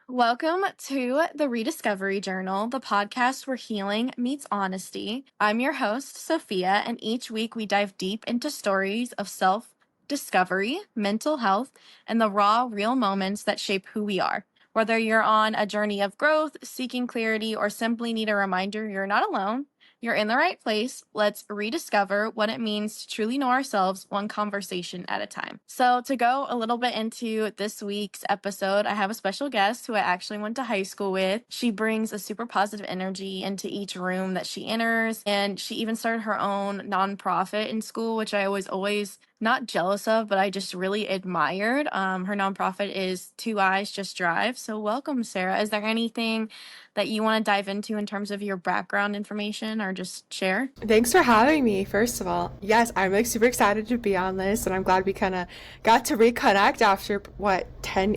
Welcome to the Rediscovery Journal, the podcast where healing meets honesty. I'm your host, Sophia, and each week we dive deep into stories of self discovery, mental health, and the raw, real moments that shape who we are. Whether you're on a journey of growth, seeking clarity, or simply need a reminder you're not alone, you're in the right place. Let's rediscover what it means to truly know ourselves one conversation at a time. So, to go a little bit into this week's episode, I have a special guest who I actually went to high school with. She brings a super positive energy into each room that she enters, and she even started her own nonprofit in school, which I was always not jealous of, but I just really admired. Her nonprofit is Two Eyes Just Drive. So, welcome, Sarah. Is there anything that you want to dive into in terms of your background information or just share? Thanks for having me, first of all. Yes, I'm like super excited to be on this, and I'm glad we kind of got to reconnect after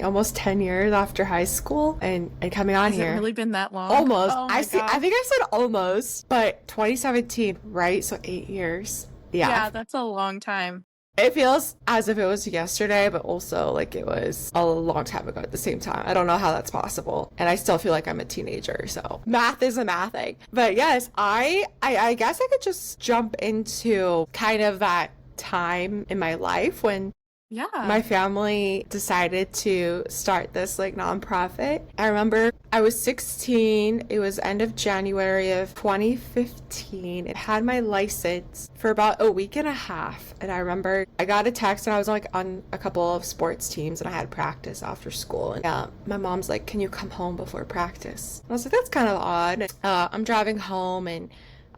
almost 10 years after high school and coming on Has here. it really been that long? Almost. Oh I my see. I gosh. think I said almost, but 2017, right? So 8 years. Yeah. Yeah, that's a long time. It feels as if it was yesterday, but also like it was a long time ago at the same time. I don't know how that's possible. And I still feel like I'm a teenager, so math is a math thing. But yes, I guess I could just jump into kind of that time in my life when Yeah. my family decided to start this like nonprofit. I remember I was 16. It was end of January of 2015. It had my license for about a week and a half. And I remember I got a text and I was like on a couple of sports teams and I had practice after school. And my mom's like, "Can you come home before practice?" And I was like, "That's kind of odd." I'm driving home and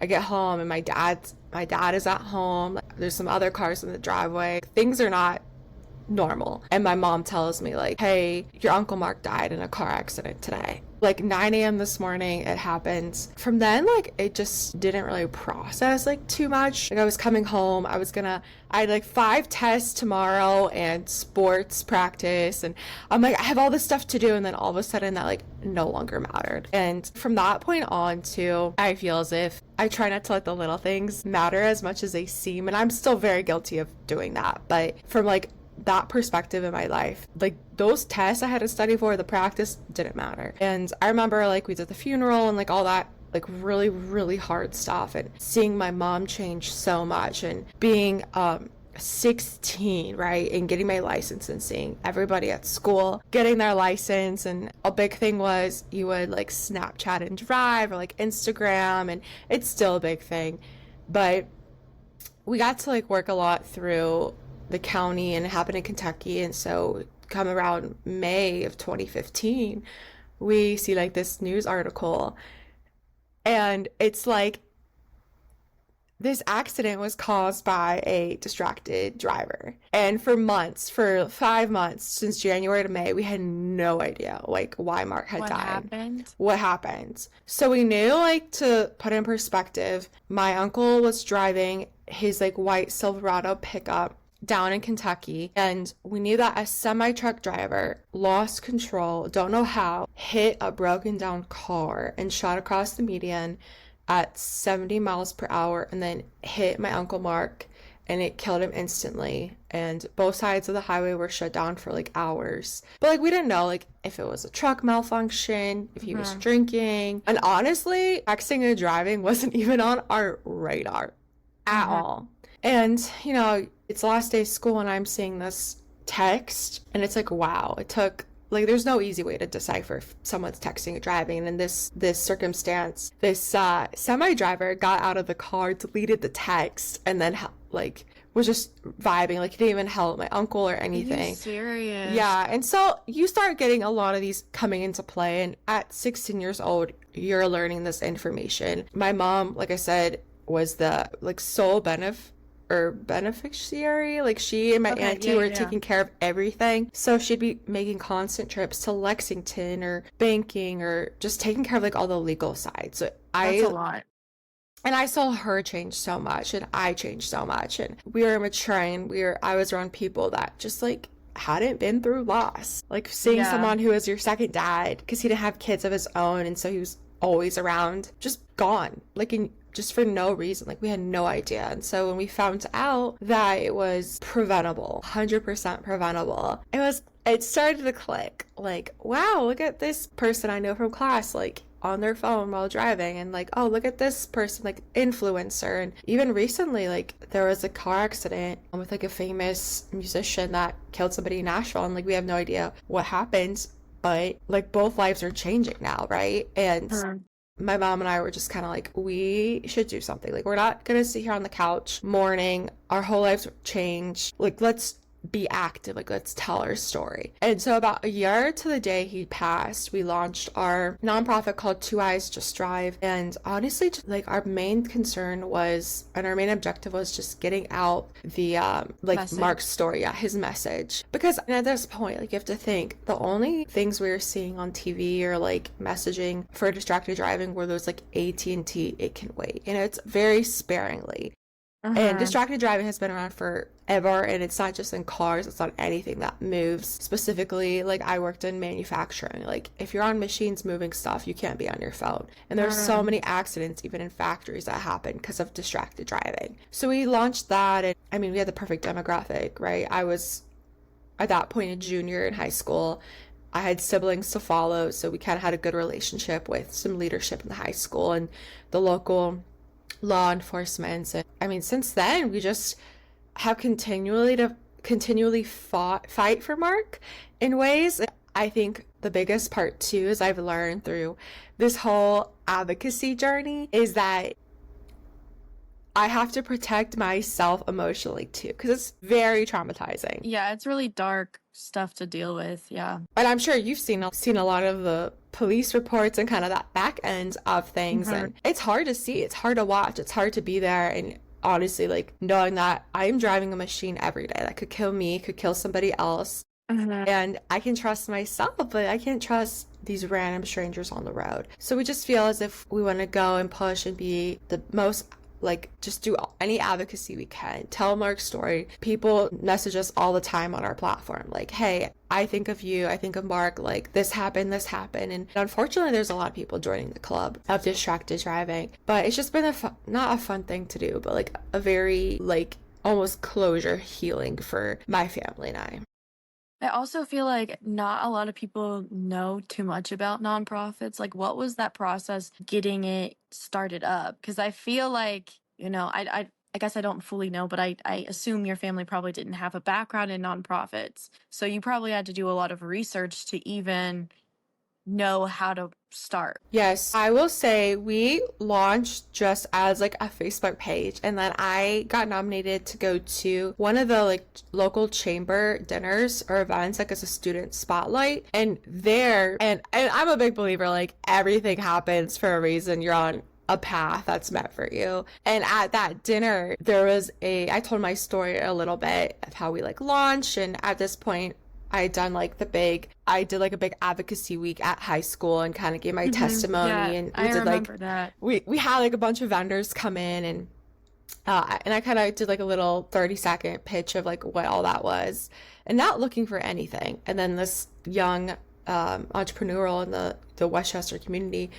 I get home and my dad is at home. There's some other cars in the driveway. Things are not normal. And my mom tells me like, "Hey, your Uncle Mark died in a car accident today." Like 9 a.m. this morning, it happened. From then, like, it just didn't really process like too much. Like I was coming home, I had like 5 tests tomorrow and sports practice. And I'm like, I have all this stuff to do. And then all of a sudden that like no longer mattered. And from that point on too, I feel as if I try not to let the little things matter as much as they seem. And I'm still very guilty of doing that. But from like that perspective in my life, like those tests I had to study for, the practice didn't matter. And I remember like we did the funeral and like all that like really, really hard stuff, and seeing my mom change so much, and being 16, right, and getting my license and seeing everybody at school getting their license. And a big thing was you would like Snapchat and Drive or like Instagram, and it's still a big thing, but we got to like work a lot through the county, and it happened in Kentucky. And so come around May of 2015, we see like this news article, and it's like this accident was caused by a distracted driver. And for 5 months, since January to May, we had no idea like why Mark had died. What happened. So we knew, like, to put in perspective, my uncle was driving his like white Silverado pickup down in Kentucky, and we knew that a semi-truck driver lost control, don't know how, hit a broken down car and shot across the median at 70 miles per hour, and then hit my Uncle Mark, and it killed him instantly. And both sides of the highway were shut down for like hours. But like we didn't know like if it was a truck malfunction, if he was drinking. And honestly, texting and driving wasn't even on our radar at all. And you know, it's the last day of school and I'm seeing this text, and it's like, wow, it took like, there's no easy way to decipher if someone's texting or driving. And in this circumstance, this semi driver got out of the car, deleted the text, and then like was just vibing. Like he didn't even help my uncle or anything. Are you serious? Yeah. And so you start getting a lot of these coming into play, and at 16 years old, you're learning this information. My mom, like I said, was the like sole beneficiary. Like she and my auntie were taking care of everything, so she'd be making constant trips to Lexington or banking or just taking care of like all the legal side. So That's a lot. And I saw her change so much, and I changed so much, and we were maturing. I was around people that just like hadn't been through loss, like seeing someone who was your second dad, because he didn't have kids of his own, and so he was always around, just gone, like in just for no reason. Like we had no idea. And so when we found out that it was preventable, 100% preventable, it started to click. Like, wow, look at this person I know from class, like on their phone while driving, and like, oh, look at this person, like influencer. And even recently, like there was a car accident with like a famous musician that killed somebody in Nashville, and like we have no idea what happened, but like both lives are changing now, right? And Mhm. my mom and I were just kind of like, we should do something. Like, we're not gonna sit here on the couch mourning. Our whole lives change. Like, let's be active. Like, let's tell our story. And so, about a year to the day he passed, we launched our nonprofit called Two Eyes Just Drive. And honestly, just, like, our main concern was, and our main objective was just getting out the like Message. Mark's story, yeah, his message. Because at this point, like, you have to think the only things we were seeing on TV or like messaging for distracted driving were those like AT&T it can wait, and it's very sparingly. And Uh-huh. distracted driving has been around forever, and it's not just in cars, it's on anything that moves. Specifically, like I worked in manufacturing. Like if you're on machines moving stuff, you can't be on your phone. And there's so Mhm. many accidents, even in factories, that happen because of distracted driving. So we launched that, and I mean, we had the perfect demographic, right? I was at that point a junior in high school. I had siblings to follow, so we kind of had a good relationship with some leadership in the high school and the local law enforcement. And I mean, since then, we just have continually fight for Mark in ways. I think the biggest part too is I've learned through this whole advocacy journey is that I have to protect myself emotionally too, because it's very traumatizing. Yeah, it's really dark stuff to deal with. Yeah. And I'm sure you've seen a lot of the police reports and kind of that back end of things, Mhm. and it's hard to see, it's hard to watch, it's hard to be there. And honestly, like knowing that I'm driving a machine every day that could kill me, could kill somebody else, Mhm. and I can trust myself, but I can't trust these random strangers on the road. So we just feel as if we want to go and push and be the most, like, just do any advocacy we can. Tell Mark's story. People message us all the time on our platform, like, hey, I think of you, I think of Mark, like, this happened, this happened. And unfortunately, there's a lot of people joining the club of distracted driving. But it's just been not a fun thing to do, but like a very, like, almost closure healing for my family and I. I also feel like not a lot of people know too much about nonprofits. Like, what was that process getting it started up? Because I feel like, I guess I don't fully know, but I assume your family probably didn't have a background in nonprofits. So you probably had to do a lot of research to even know how to start. Yes, I will say we launched just as like a Facebook page, and then I got nominated to go to one of the like local chamber dinners or events, like as a student spotlight. And there, and I'm a big believer, like everything happens for a reason. You're on a path that's meant for you. And at that dinner, I told my story a little bit of how we like launched, and at this point I did like a big advocacy week at high school and kind of gave my Yeah, testimony, and we I did like remember that. we had like a bunch of vendors come in, and I kind of did like a little 30-second pitch of like what all that was, and not looking for anything. And then this young entrepreneurial in the Westchester community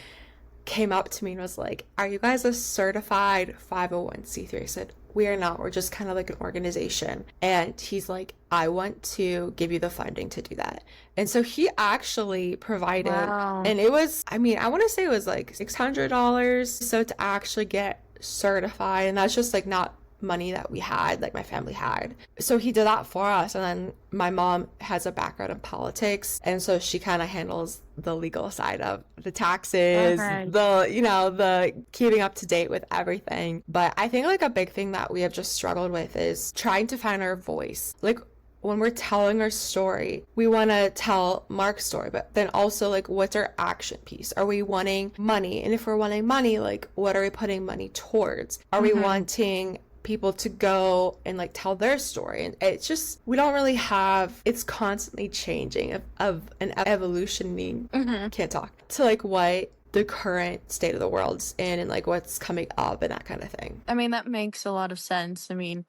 came up to me and was like, "Are you guys a certified 501c3?" I said, "We are not. We're just kind of like an organization." And he's like, "I want to give you the funding to do that." And so he actually provided, Wow. and it was, I mean, I want to say it was like $600. So to actually get certified, and that's just like not money that we had, like my family had. So he did that for us. And then my mom has a background in politics, and so she kind of handles the legal side of the taxes, Okay. the keeping up to date with everything. But I think like a big thing that we have just struggled with is trying to find our voice. Like when we're telling our story, we want to tell Mark's story, but then also like what's our action piece? Are we wanting money? And if we're wanting money, like what are we putting money towards? Are we Hmm. wanting people to go and like tell their story? And it's just, we don't really have, it's constantly changing of an evolution, Hmm. can't talk, to like what the current state of the world's in and like what's coming up and that kind of thing. I mean, that makes a lot of sense. I mean,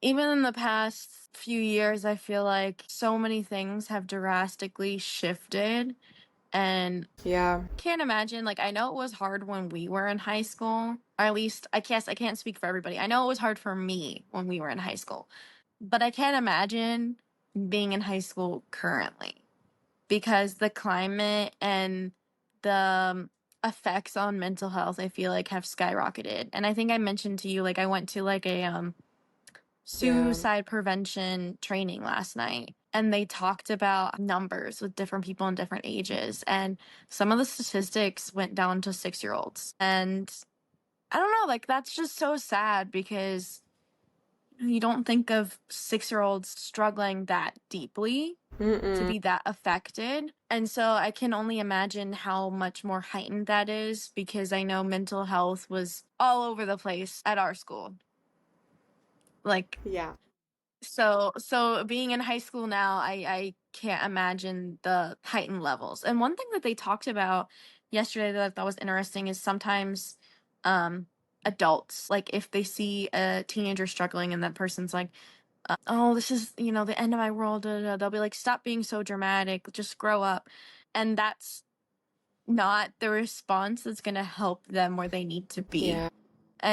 even in the past few years, I feel like so many things have drastically shifted. And Yeah. can't imagine, like, I know it was hard when we were in high school, or at least I can't speak for everybody. I know it was hard for me when we were in high school, but I can't imagine being in high school currently, because the climate and the effects on mental health, I feel like, have skyrocketed. And I think I mentioned to you, like, I went to like a Yeah. suicide prevention training last night, and they talked about numbers with different people in different ages, and some of the statistics went down to 6-year-olds. And I don't know, like, that's just so sad, because you don't think of 6-year-olds struggling that deeply to Mm-mm. be that affected. And so I can only imagine how much more heightened that is, because I know mental health was all over the place at our school. Like, Yeah. so being in high school now, I can't imagine the heightened levels. And one thing that they talked about yesterday that I thought was interesting is sometimes um adults, like, if they see a teenager struggling and that person's like, oh, this is, the end of my world, they'll be like, stop being so dramatic, just grow up. And that's not the response that's going to help them where they need to be. Yeah.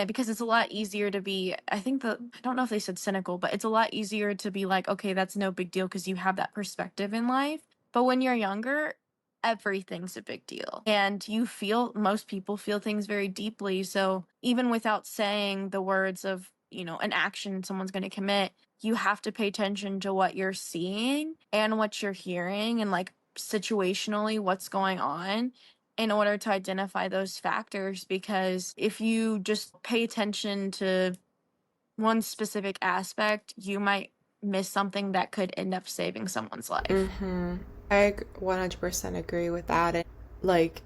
Because it's a lot easier to be, I don't know if they said cynical, but it's a lot easier to be like, okay, that's no big deal because you have that perspective in life. But when you're younger, everything's a big deal. And most people feel things very deeply. So even without saying the words of, an action someone's going to commit, you have to pay attention to what you're seeing and what you're hearing, and, like, situationally what's going on, in order to identify those factors. Because if you just pay attention to one specific aspect, you might miss something that could end up saving someone's life. Mm-hmm. I 100% agree with that. And like,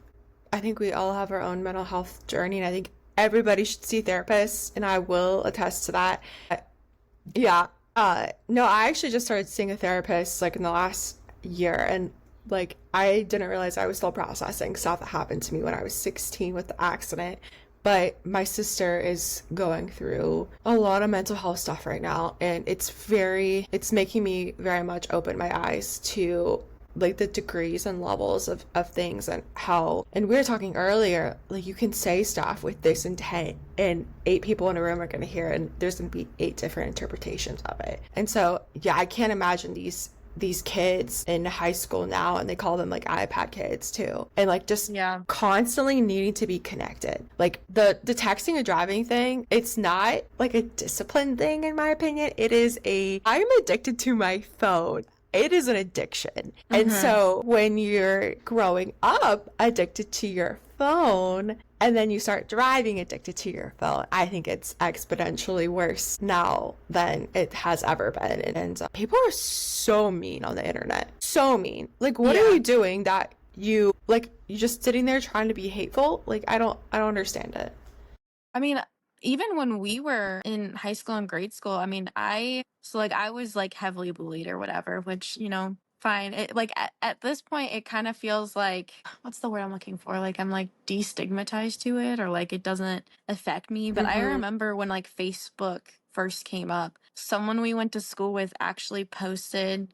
I think we all have our own mental health journey, and I think everybody should see therapists, and I will attest to that. Yeah. No, I actually just started seeing a therapist like in the last year, and like I didn't realize I was still processing stuff that happened to me when I was 16 with the accident. But my sister is going through a lot of mental health stuff right now, and it's making me very much open my eyes to like the degrees and levels of things, and how, and we were talking earlier, like you can say stuff with this intent and 8 people in a room are going to hear it, and there's going to be 8 different interpretations of it. And so yeah, I can't imagine these kids in high school now, and they call them like iPad kids too, and like just Yeah. constantly needing to be connected. Like the texting and driving thing, it's not like a discipline thing in my opinion. It is I'm addicted to my phone. It is an addiction. And Mm-hmm. so when you're growing up addicted to your phone, and then you start driving addicted to your phone, I think it's exponentially worse now than it has ever been. And people are so mean on the internet. So mean. Like, what are Yeah. you doing that you just sitting there trying to be hateful? Like, I don't understand it. I mean, even when we were in high school and grade school, I mean, I was like heavily bullied or whatever, which, fine. It, like, at this point, it kind of feels like, what's the word I'm looking for? Like, I'm like destigmatized to it, or like it doesn't affect me. But I Mm-hmm. remember when, like, Facebook first came up, someone we went to school with actually posted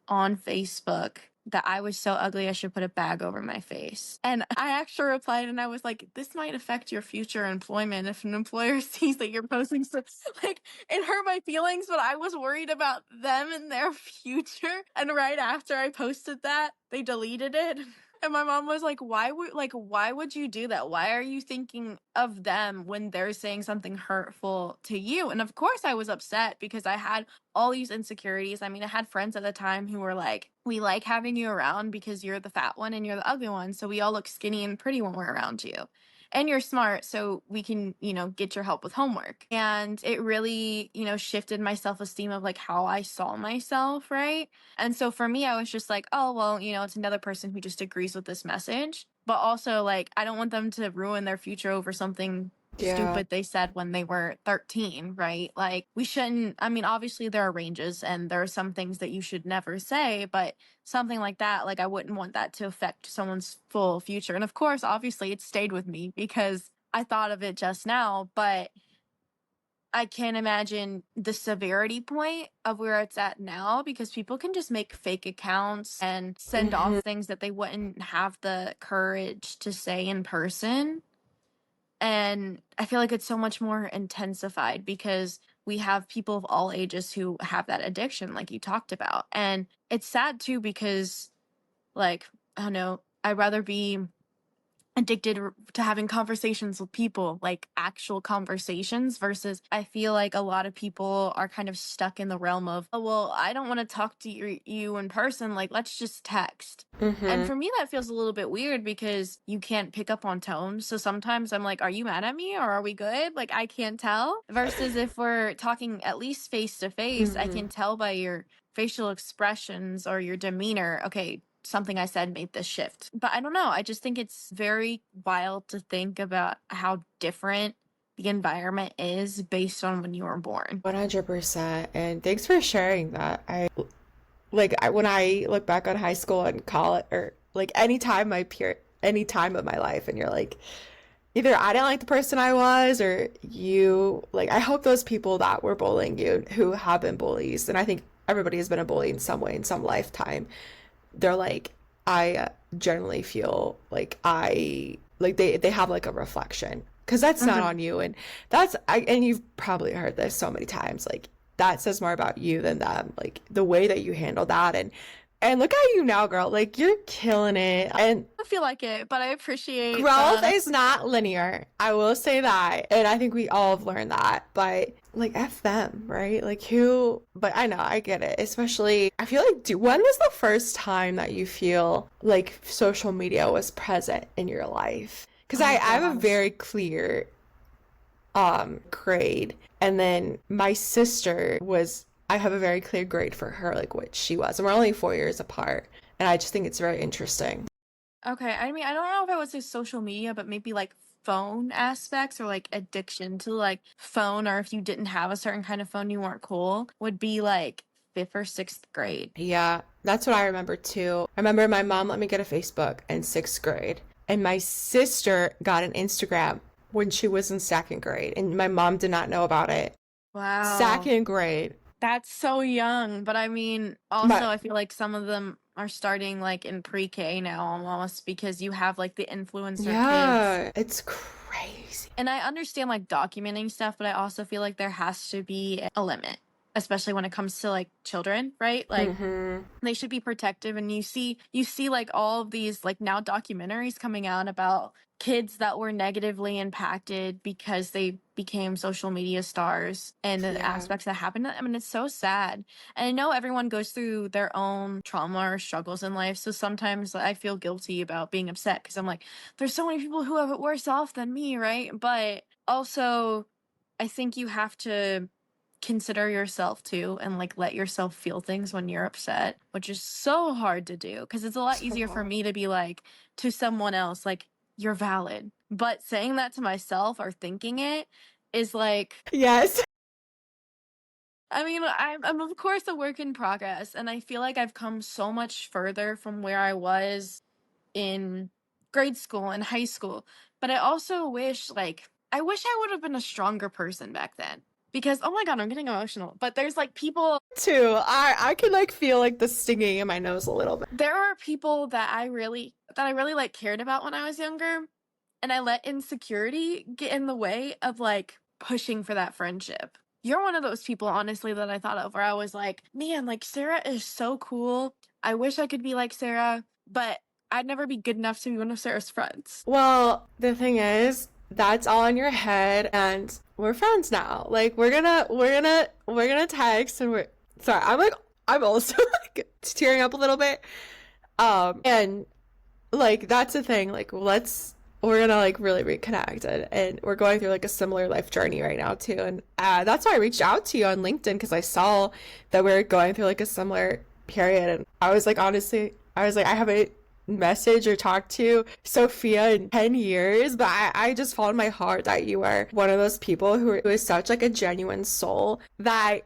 on Facebook that I was so ugly I should put a bag over my face. And I actually replied, and I was like, this might affect your future employment if an employer sees that you're posting stuff. Like, it hurt my feelings, but I was worried about them and their future. And right after I posted that, they deleted it. And my mom was like, why would you do that? Why are you thinking of them when they're saying something hurtful to you? And of course I was upset, because I had all these insecurities. I mean, I had friends at the time who were like, we like having you around because you're the fat one and you're the ugly one. So we all look skinny and pretty when we're around you. And you're smart, so we can, get your help with homework. And it really, shifted my self esteem of like how I saw myself, right? And so for me, I was just like, oh, well, it's another person who just agrees with this message. But also, like, I don't want them to ruin their future over something Yeah. stupid they said when they were 13, right? Like, we shouldn't, I mean, obviously there are ranges and there are some things that you should never say, but something like that, like, I wouldn't want that to affect someone's full future. And of course, obviously it stayed with me because I thought of it just now, but I can't imagine the severity point of where it's at now because people can just make fake accounts and send off Hmm. things that they wouldn't have the courage to say in person. And I feel like it's so much more intensified because we have people of all ages who have that addiction, like you talked about. And it's sad too because, like, I don't know, I'd rather be addicted to having conversations with people, like actual conversations, versus I feel like a lot of people are kind of stuck in the realm of, oh, well, I don't want to talk to you in person. Like, let's just text. And Hmm. for me, that feels a little bit weird because you can't pick up on tone. So sometimes I'm like, are you mad at me or are we good? Like, I can't tell. Versus if we're talking at least face to face, I Hmm. can tell by your facial expressions or your demeanor, okay, something I said made this shift. But I don't know. I just think it's very wild to think about how different the environment is based on when you were born. 100%. And thanks for sharing that. When I look back on high school and college, or like any time of my life, and you're like, either I didn't like the person I was, or you, like, I hope those people that were bullying you, who have been bullies, and I think everybody has been a bully in some way, in some lifetime, they're like, I generally feel like they have like a reflection, because that's not Mhm. on you. And and you've probably heard this so many times, like, that says more about you than them, like the way that you handle that. And look at you now, girl, like, you're killing it. And I feel like it, but I appreciate growth the. is not linear. I will say that. And I think we all have learned that. But like, F them, right? Like, who, but I know, I get it. Especially, I feel like, when was the first time that you feel like social media was present in your life? Because Oh I have a gosh. very clear grade. And then my sister was, I have a very clear grade for her, like what she was. And we're only 4 years apart. And I just think it's very interesting. Okay, I mean, I don't know if it was his social media, but maybe like phone aspects or like addiction to like phone, or if you didn't have a certain kind of phone, you weren't cool, would be like fifth or sixth grade. Yeah, that's what I remember too. I remember my mom let me get a Facebook in sixth grade, and my sister got an Instagram when she was in second grade, and my mom did not know about it. Wow. Second grade. That's so young, but I mean, My, also I feel like some of them are starting like in pre-K now almost because you have like the influencer kids. yeah, it's crazy. And I understand like documenting stuff, but I also feel like there has to be a limit, especially when it comes to like children, right? Like Mm-hmm. they should be protective, and you see like all of these like now documentaries coming out about kids that were negatively impacted because they became social media stars and the Yeah. aspects that happened to them. I mean, it's so sad. And I know everyone goes through their own trauma or struggles in life, so sometimes I feel guilty about being upset because I'm like, there's so many people who have it worse off than me, right? But also I think you have to consider yourself too and like let yourself feel things when you're upset, which is so hard to do because it's a lot So easier for hard. me to be like to someone else like you're valid, but saying that to myself or thinking it is like, Yes. I mean, I'm of course a work in progress, and I feel like I've come so much further from where I was in grade school and high school. But I also wish, like, I wish I would have been a stronger person back then. Because, oh my God, I'm getting emotional. But there's like people, Too. I can like feel like the stinging in my nose a little bit. there are people that I really like cared about when I was younger. And I let insecurity get in the way of like pushing for that friendship. You're one of those people, honestly, that I thought of where I was like, man, like Sarah is so cool. I wish I could be like Sarah, but I'd never be good enough to be one of Sarah's friends. Well, the thing is, that's all in your head, and we're friends now. Like, we're gonna text, and we're sorry. I'm also like tearing up a little bit. And like, that's the thing. Like, we're gonna like really reconnect, and we're going through like a similar life journey right now too. And that's why I reached out to you on LinkedIn, because I saw that we are going through like a similar period, and I was like, honestly, I was like, I haven't messaged or talked to Sophia in 10 years, but I just found in my heart that you are one of those people who is such like a genuine soul that,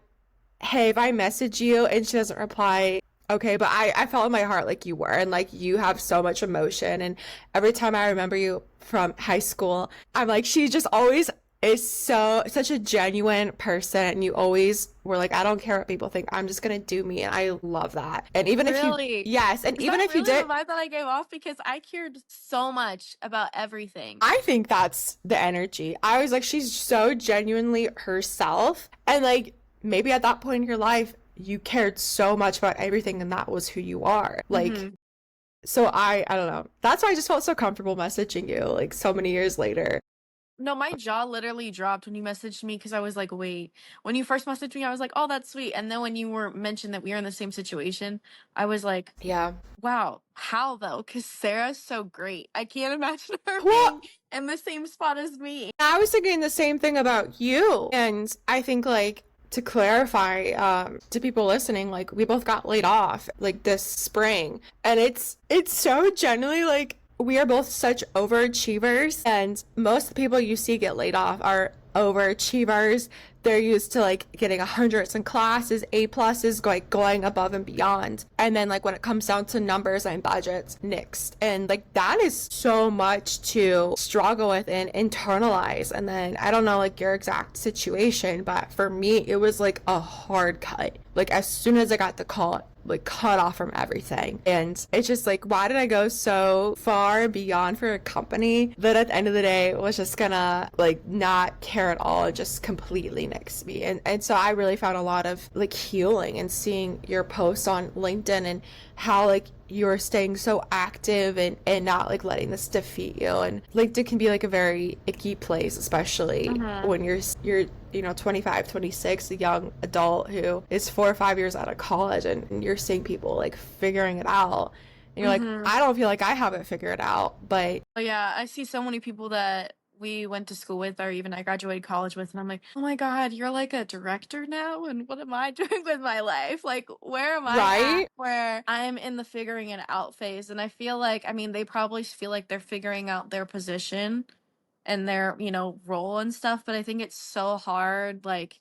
hey, if I message you and she doesn't reply, okay, but I felt in my heart like you were, and like, you have so much emotion. And every time I remember you from high school, I'm like, she just always is such a genuine person, and you always were like, I don't care what people think, I'm just gonna do me, and I love that. And even if you, Really? yes, and Is even that if you really the did, vibe that I gave off? Because I cared so much about everything. I think that's the energy. I was like, she's so genuinely herself, and like maybe at that point in your life you cared so much about everything, and that was who you are. Like, Hmm. so I don't know, that's why I just felt so comfortable messaging you like so many years later. No, my jaw literally dropped when you messaged me because I was like, wait. When you first messaged me, I was like, oh, that's sweet. And then when you were mentioned that we are in the same situation, I was like, Yeah. wow, how though? Because Sarah's so great. I can't imagine her Well, being in the same spot as me. I was thinking the same thing about you. And I think, like, to clarify, to people listening, like, we both got laid off like this spring. And it's so genuinely like we are both such overachievers. And most of the people you see get laid off are overachievers. They're used to like getting hundreds in classes, A pluses, going above and beyond. And then like when it comes down to numbers and budgets, nixed. And like that is so much to struggle with and internalize. And then I don't know like your exact situation, but for me it was like a hard cut. Like as soon as I got the call, like cut off from everything. And it's just like, why did I go so far beyond for a company that at the end of the day was just gonna like not care at all and just completely nix me? And so I really found a lot of like healing and seeing your posts on LinkedIn and how like you're staying so active and not like letting this defeat you. And LinkedIn can be like a very icky place, especially Hmm. when you're 25, 26, a young adult who is 4 or 5 years out of college, and you're seeing people like figuring it out. And you're like, Hmm. I don't feel like I have it figured out, but Oh, yeah, I see so many people that we went to school with or even I graduated college with, and I'm like, oh my God, you're like a director now? And what am I doing with my life? Like, where am I at right? where I'm in the figuring it out phase? And I feel like, I mean, they probably feel like they're figuring out their position and their, role and stuff, but I think it's so hard. Like,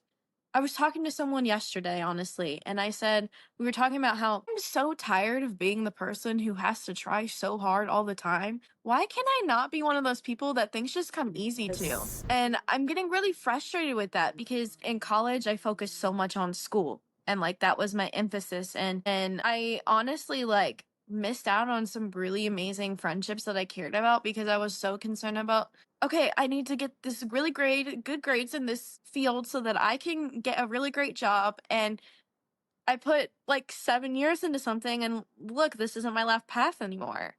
I was talking to someone yesterday, honestly, and I said, we were talking about how I'm so tired of being the person who has to try so hard all the time. Why can I not be one of those people that things just come easy to? Yes. And I'm getting really frustrated with that because in college, I focused so much on school and like that was my emphasis. And I honestly like missed out on some really amazing friendships that I cared about because I was so concerned about, okay, I need to get this really good grades in this field so that I can get a really great job. And I put like 7 years into something, and look, this isn't my life path anymore.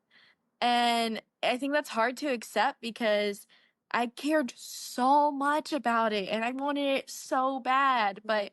And I think that's hard to accept because I cared so much about it and I wanted it so bad, but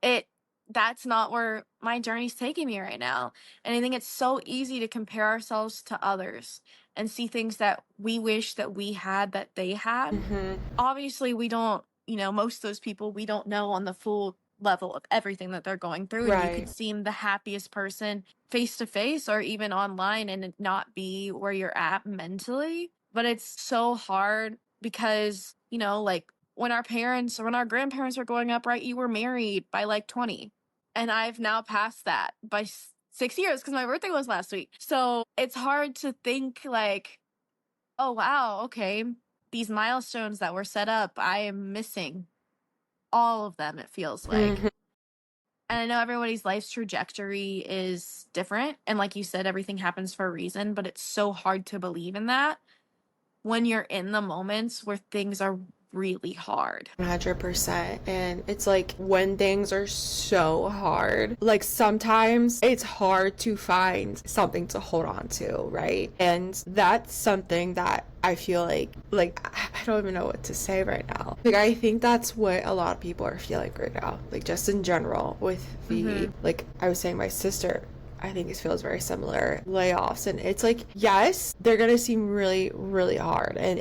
it that's not where my journey's taking me right now. And I think it's so easy to compare ourselves to others and see things that we wish that we had that they had. Mm-hmm. Obviously, we don't, most of those people we don't know on the full level of everything that they're going through. And you could Right. seem the happiest person face to face or even online and it not be where you're at mentally. But it's so hard because, like when our parents or when our grandparents were growing up, right, you were married by like 20. And I've now passed that by 6 years because my birthday was last week. So it's hard to think like, oh, wow, okay, these milestones that were set up, I am missing all of them, it feels like. Mm-hmm. And I know everybody's life's trajectory is different. And like you said, everything happens for a reason, but it's so hard to believe in that when you're in the moments where things are really hard. 100%. And it's like when things are so hard, like sometimes it's hard to find something to hold on to, right? And that's something that I feel like I don't even know what to say right now. Like I think that's what a lot of people are feeling right now. Like just in general with the, Mm-hmm. like I was saying, my sister, I think it feels very similar, layoffs. And it's like, yes, they're gonna seem really, really hard, and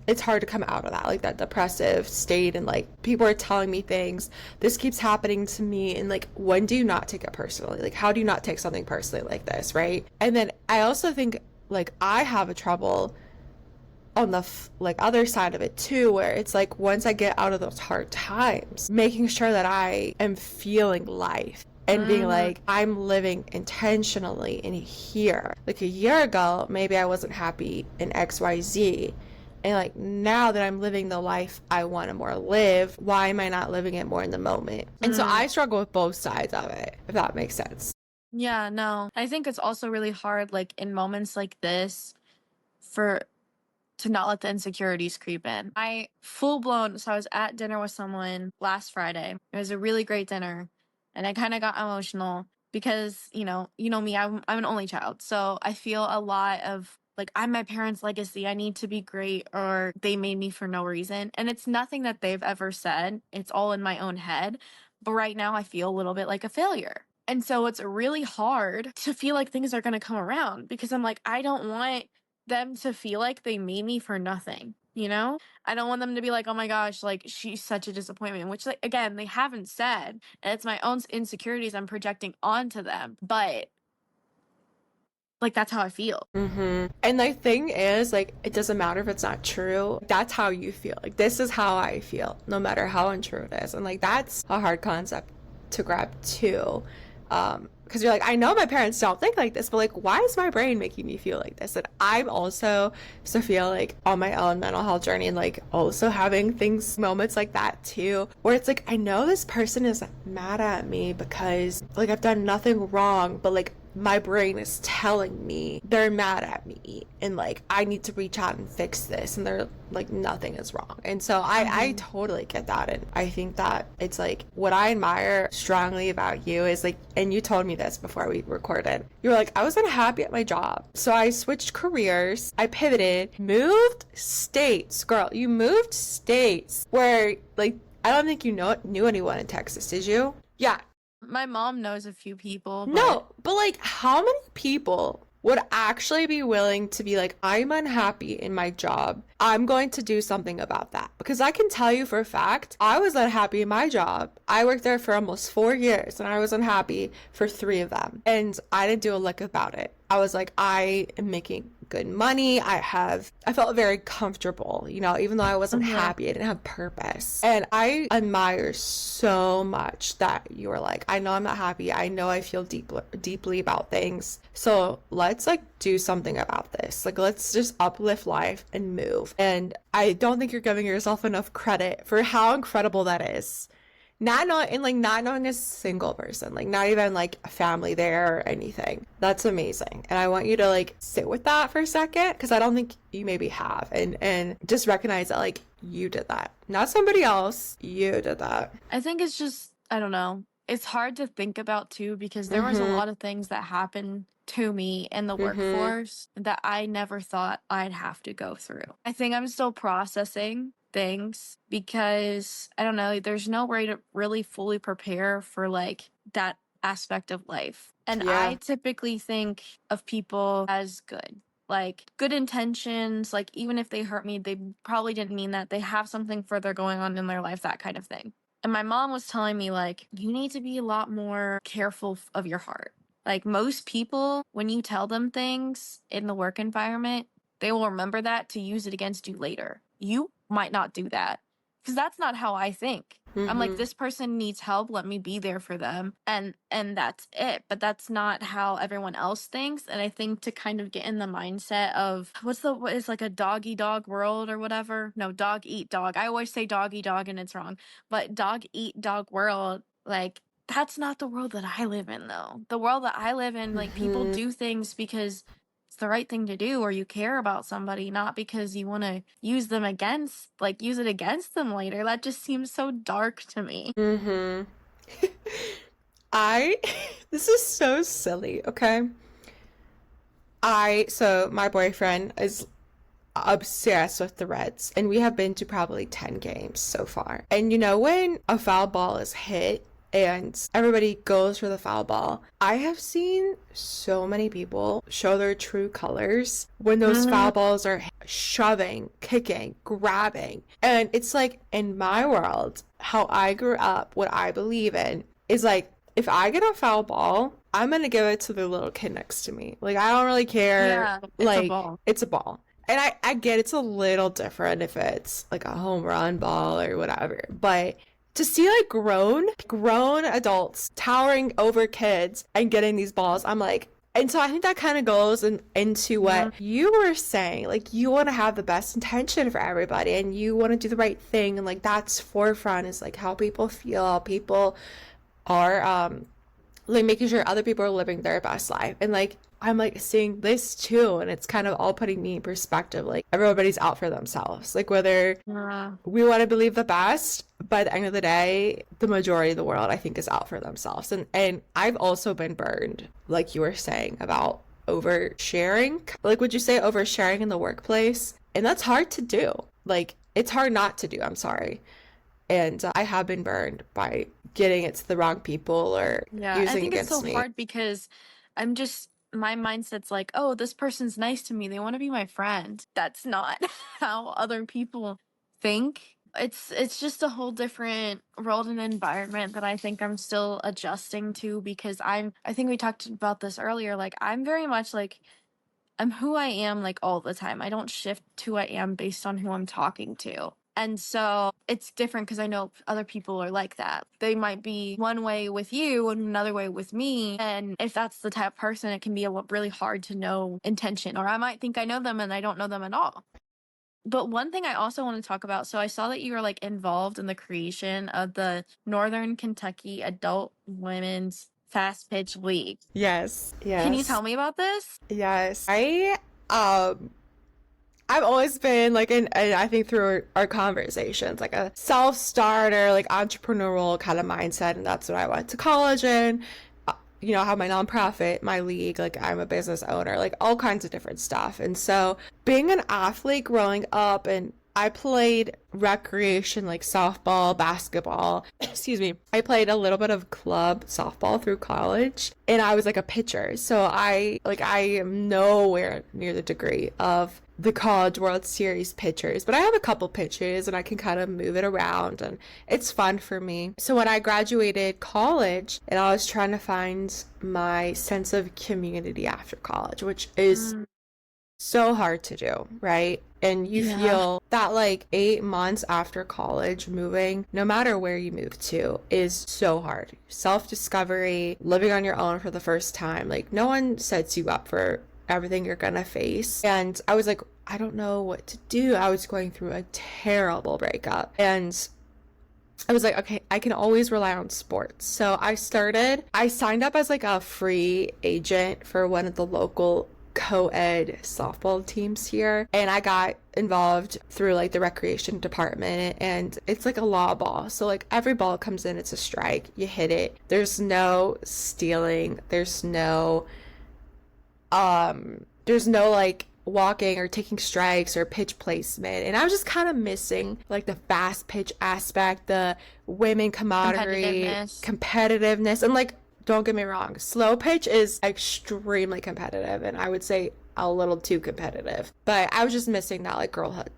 it's hard to come out of that, like that depressive state. And like people are telling me things, this keeps happening to me, and like when do you not take it personally? Like how do you not take something personally like this, right? And then I also think like I have a trouble on the like other side of it too, where it's like once I get out of those hard times, making sure that I am feeling life and being Mm-hmm. like, I'm living intentionally in here. Like a year ago, maybe I wasn't happy in XYZ, And like now that I'm living the life I want to more live, why am I not living it more in the moment? And so I struggle with both sides of it, if that makes sense. Yeah, no. I think it's also really hard, like in moments like this, for to not let the insecurities creep in. I full blown, so I was at dinner with someone last Friday. It was a really great dinner, and I kind of got emotional because, you know me, I'm an only child. So I feel a lot of like I'm my parents' legacy. I need to be great or they made me for no reason. And it's nothing that they've ever said. It's all in my own head. But right now I feel a little bit like a failure. And so it's really hard to feel like things are going to come around because I'm like, I don't want them to feel like they made me for nothing, you know? I don't want them to be like, oh my gosh, like she's such a disappointment, which, like, again, they haven't said. And it's my own insecurities I'm projecting onto them. But like that's how I feel. And the thing is, like, it doesn't matter if it's not true. That's how you feel. Like, this is how I feel, no matter how untrue it is. And like, that's a hard concept to grab too. Because you're like, I know my parents don't think like this, but like, why is my brain making me feel like this? And I'm also, Sophia, like on my own mental health journey and like also having moments like that too, where it's like, I know this person is mad at me because like I've done nothing wrong, but like my brain is telling me they're mad at me and like I need to reach out and fix this, and they're like nothing is wrong. And so I totally get that. And I think that it's like what I admire strongly about you is like, and you told me this before we recorded, you were like, I was unhappy at my job, so I switched careers, I pivoted, moved states. Girl, you moved states where like I don't think you knew anyone in Texas, did you? Yeah. My mom knows a few people, No, but like, how many people would actually be willing to be like, I'm unhappy in my job, I'm going to do something about that? Because I can tell you for a fact, I was unhappy in my job. I worked there for almost 4 years and I was unhappy for 3 of them. And I didn't do a lick about it. I was like, I am making good money. I felt very comfortable, you know, even though I wasn't happy, I didn't have purpose. And I admire so much that you were like, I know I'm not happy. I know I feel deeply about things. So let's like do something about this. Like, let's just uplift life and move. And I don't think you're giving yourself enough credit for how incredible that is. Not knowing a single person, like not even like a family there or anything. That's amazing. And I want you to like sit with that for a second, because I don't think you maybe have, and just recognize that like you did that, not somebody else. You did that. I think it's just, I don't know. It's hard to think about too because there was a lot of things that happened to me in the workforce that I never thought I'd have to go through. I think I'm still processing things because I don't know, there's no way to really fully prepare for like that aspect of life. And I typically think of people as good. Like good intentions, like even if they hurt me, they probably didn't mean that. They have something further going on in their life, that kind of thing. And my mom was telling me, like, you need to be a lot more careful of your heart. Like, most people, when you tell them things in the work environment, they will remember that to use it against you later. You might not do that because that's not how I think. I'm like, this person needs help. Let me be there for them. And that's it. But that's not how everyone else thinks. And I think to kind of get in the mindset of what is like a dog eat dog world or whatever. No, dog eat dog. I always say dog eat dog and it's wrong. But dog eat dog world, like that's not the world that I live in though. The world that I live in, like people do things because it's the right thing to do, or you care about somebody, not because you want to use it against them later. That just seems so dark to me. I this is so silly, okay? So my boyfriend is obsessed with the Reds, and we have been to probably 10 games so far. And you know, when a foul ball is hit and everybody goes for the foul ball, I have seen so many people show their true colors when those foul balls are shoving, kicking, grabbing. And it's like, in my world, how I grew up, what I believe in is like, if I get a foul ball, I'm gonna give it to the little kid next to me. Like, I don't really care. Yeah, it's like a ball. it's a ball. And I get it's a little different if it's like a home run ball or whatever, but to see like grown adults towering over kids and getting these balls, I'm like, And so I think that kind of goes into Mhm. what you were saying. Like, you want to have the best intention for everybody and you want to do the right thing. And like, that's forefront is like how people feel, how people are, like making sure other people are living their best life. And like, I'm like seeing this too. And it's kind of all putting me in perspective. Like, everybody's out for themselves. Like, whether Yeah. we want to believe the best, by the end of the day, the majority of the world, I think, is out for themselves. And I've also been burned, like you were saying, about oversharing. Like, would you say oversharing in the workplace? And that's hard to do. Like, it's hard not to do. I'm sorry. And I have been burned by getting it to the wrong people or Yeah, I using think it's against so me. hard because my mindset's like, oh, this person's nice to me. They want to be my friend. That's not how other people think. It's just a whole different world and environment that I think I'm still adjusting to because I think we talked about this earlier. Like, I'm very much like I'm who I am like all the time. I don't shift who I am based on who I'm talking to. And so it's different because I know other people are like that. They might be one way with you and another way with me. And if that's the type of person, it can be really hard to know intention. Or I might think I know them and I don't know them at all. But one thing I also want to talk about, so I saw that you were like involved in the creation of the Northern Kentucky Adult Women's Fast Pitch League. Yes, Can you yes, tell me about this? yes. Um, I've always been like, and I think through our conversations, like a self-starter, like entrepreneurial kind of mindset, and that's what I went to college in. You know, I have my nonprofit, my league, like I'm a business owner, like all kinds of different stuff. And so being an athlete growing up, and I played recreation like softball, basketball. Excuse me. I played a little bit of club softball through college and I was like a pitcher. So I am nowhere near the degree of the College World Series pitchers, but I have a couple pitches and I can kind of move it around and it's fun for me. So when I graduated college and I was trying to find my sense of community after college, which is Mm, so hard to do, right? And you yeah. feel that like 8 months after college, moving, no matter where you move to, is so hard. Self-discovery, living on your own for the first time, like no one sets you up for everything you're gonna face. And I was like, I don't know what to do. I was going through a terrible breakup. And I was like, okay, I can always rely on sports. So I signed up as like a free agent for one of the local co-ed softball teams here. And I got involved through like the recreation department and it's like a law ball. So like every ball comes in, it's a strike. You hit it. There's no stealing. There's no like walking or taking strikes or pitch placement. And I was just kind of missing like the fast pitch aspect, the women camaraderie, Competitiveness. competitiveness. And like, don't get me wrong, slow pitch is extremely competitive and I would say a little too competitive. But I was just missing that like girlhood.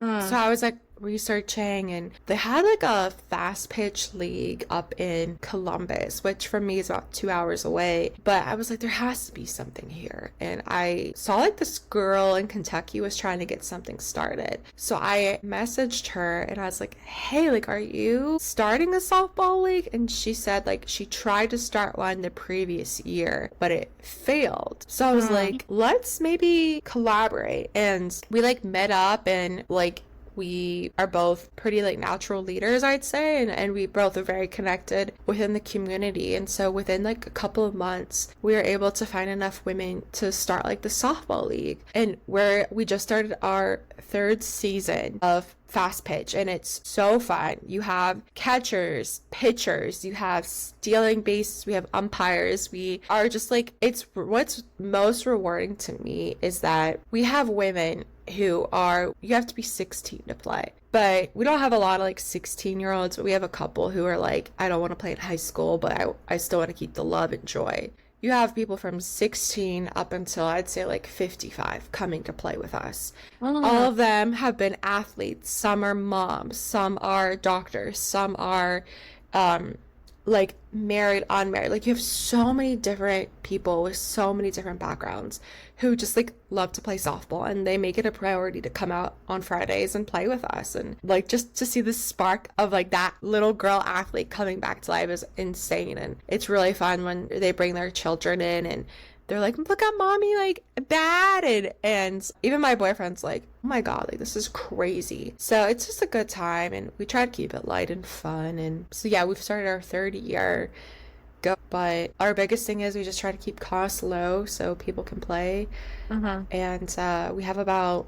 So Mm. I was like researching and they had like a fast pitch league up in Columbus, which from me is about 2 hours away. But I was like, there has to be something here. And I saw like this girl in Kentucky was trying to get something started. So I messaged her and I was like, hey, like, are you starting a softball league? And she said like she tried to start one the previous year, but it failed. So I was Mm. like, let's maybe collaborate. And we like met up and like we are both pretty like natural leaders, I'd say, and we both are very connected within the community. And so within like a couple of months, we were able to find enough women to start like the softball league. And we just started our third season of fast pitch and it's so fun. You have catchers, pitchers, you have stealing bases, we have umpires. We are just like, it's what's most rewarding to me is that we have women who are, you have to be 16 to play. But we don't have a lot of like 16-year-olds, but we have a couple who are like, I don't want to play in high school, but I still want to keep the love and joy. You have people from 16 up until I'd say like 55 coming to play with us. All Mm. of them have been athletes. Some are moms, some are doctors, some are um, like married, unmarried. Like you have so many different people with so many different backgrounds who just like love to play softball and they make it a priority to come out on Fridays and play with us. And like just to see the spark of like that little girl athlete coming back to life is insane. And it's really fun when they bring their children in and they're like, look at mommy, like bad. And even my boyfriend's like, oh my God, like this is crazy. So it's just a good time. And we try to keep it light and fun. And so, yeah, we've started our third year. Go. But our biggest thing is we just try to keep costs low so people can play. Mm-hmm. And we have about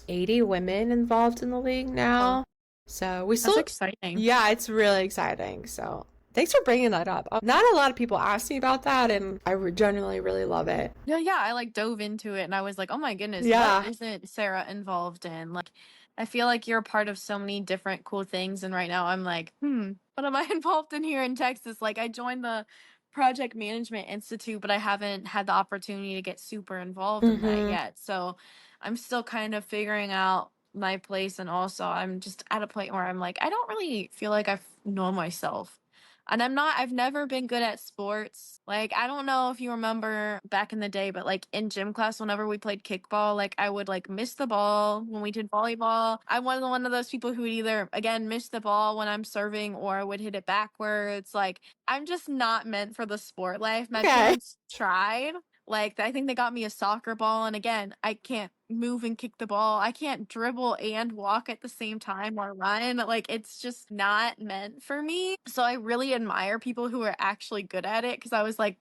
80 women involved in the league Oh, now. So we that's still, exciting. yeah, it's really exciting. So thanks for bringing that up. Not a lot of people ask me about that, and I genuinely really love it. Yeah, yeah, I like dove into it and I was like, oh my goodness, what Yeah. isn't Sarah involved in? Like, I feel like you're a part of so many different cool things. And right now I'm like, what am I involved in here in Texas? Like, I joined the Project Management Institute, but I haven't had the opportunity to get super involved in that Mm-hmm. yet. So I'm still kind of figuring out my place. And also, I'm just at a point where I'm like, I don't really feel like I know myself. And I've never been good at sports. Like, I don't know if you remember back in the day, but like in gym class, whenever we played kickball, like I would like miss the ball when we did volleyball. I was one of those people who would either, again, miss the ball when I'm serving or I would hit it backwards. Like, I'm just not meant for the sport life. My Okay. parents tried. Like, I think they got me a soccer ball, and again, I can't move and kick the ball. I can't dribble and walk at the same time or run. Like, it's just not meant for me. So I really admire people who are actually good at it, because I was like,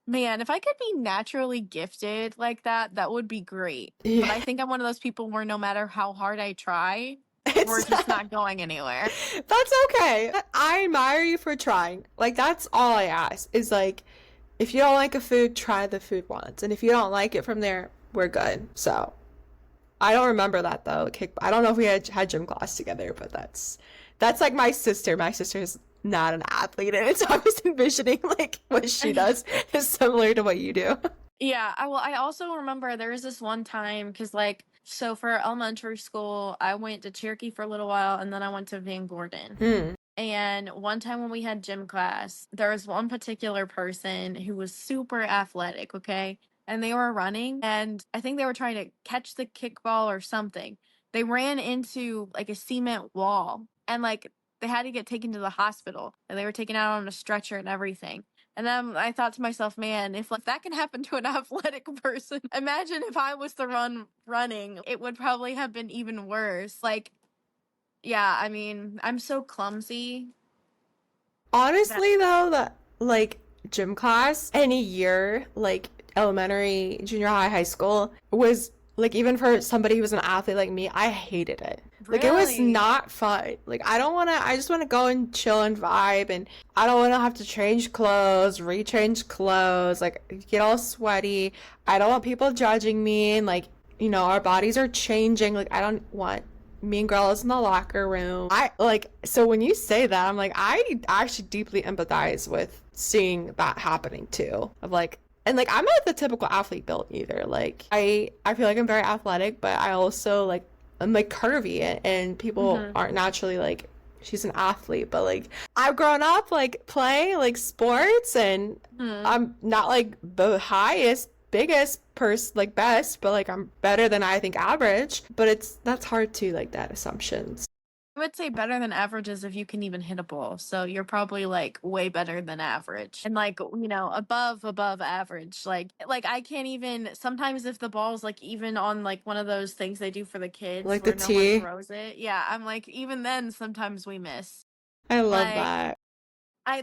man, if I could be naturally gifted like that, that would be great. But Yeah. I think I'm one of those people where no matter how hard I try, we're It's just not going anywhere. that's okay. I admire you for trying. Like that's all I ask is like if you don't like a food, try the food once. And if you don't like it from there, we're good. So I don't remember that though. I don't know if we had gym class together, but that's like my sister. My sister's not an athlete, and so I was envisioning like what she does is similar to what you do. Yeah, I also remember there was this one time because like so for elementary school, I went to Cherokee for a little while and then I went to Van Gordon. Hmm. And one time when we had gym class, there was one particular person who was super athletic, okay? And they were running, and I think they were trying to catch the kickball or something. They ran into like a cement wall, and like they had to get taken to the hospital, and they were taken out on a stretcher and everything. And then I thought to myself, man, if like that can happen to an athletic person, imagine if I was the running, it would probably have been even worse. Like, yeah, I mean, I'm so clumsy that Honestly, though, that like gym class any year, like elementary, junior high, high school, was like even for somebody who was an athlete like me, I hated it. Like it was really. not fun. Like I just want to go and chill and vibe and I don't want to have to change clothes, rechange clothes, like get all sweaty. I don't want people judging me and like, our bodies are changing. Like I don't want mean girls in the locker room. I like so when you say that, I'm like I actually deeply empathize with seeing that happening too. Of like and like I'm not the typical athlete build either. Like I feel like I'm very athletic, but I also like I'm like curvy and people Hmm. aren't naturally like she's an athlete, but like I've grown up like playing like sports and Hmm. I'm not like the highest biggest person like best, but like I'm better than I think average. But that's hard to like that assumptions. I would say better than average is if you can even hit a ball. So you're probably like way better than average. And like, above average. Like I can't even sometimes if the ball's like even on like one of those things they do for the kids Like the where no one T. throws it. Yeah, I'm like even then sometimes we miss. I love Like that.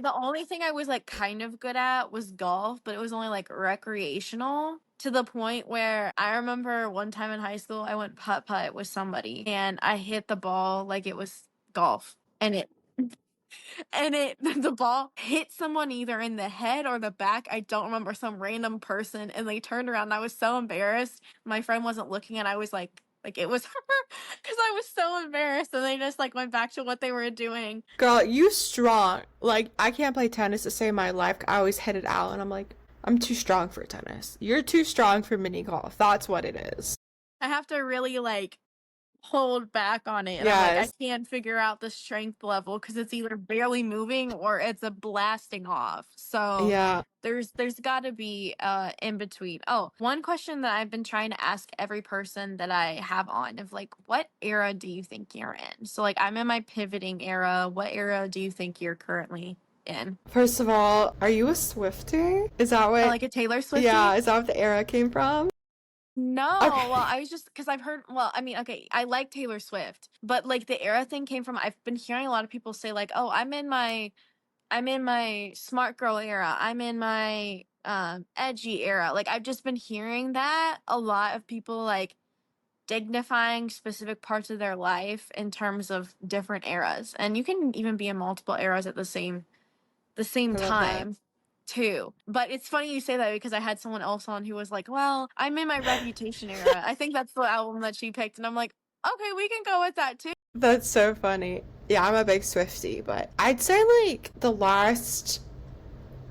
the only thing I was like kind of good at was golf, but it was only like recreational to the point where I remember one time in high school I went putt putt with somebody and I hit the ball like it was golf and it the ball hit someone either in the head or the back. I don't remember, some random person, and they turned around and I was so embarrassed. My friend wasn't looking and I was like it was her because I was so embarrassed and they just like went back to what they were doing. Girl, you strong. Like I can't play tennis to save my life. I always hit it out and I'm like, I'm too strong for tennis. You're too strong for mini golf. That's what it is. I have to really like hold back on it and I'm like I Yes. can't figure out the strength level because it's either barely moving or it's a blasting off. So Yeah. there's got to be in between. Oh, one question that I've been trying to ask every person that I have on of like what era do you think you're in? So like I'm in my pivoting era. What era do you think you're currently in. First of all, are you a Swiftie? Is that I what, like a Taylor Swiftie. yeah, is that what the era came from? No, well, Okay. I was just because I've heard. Well, I mean, okay, I like Taylor Swift, but like the era thing came from. I've been hearing a lot of people say like, "Oh, I'm in my smart girl era. I'm in my edgy era." Like I've just been hearing that a lot of people like dignifying specific parts of their life in terms of different eras. And you can even be in multiple eras at the same I love that. time too. But it's funny you say that because I had someone else on who was like, "Well, I'm in my Reputation era." I think that's the album that she picked and I'm like, "Okay, we can go with that too." That's so funny. Yeah, I'm a big Swiftie, but I'd say like the last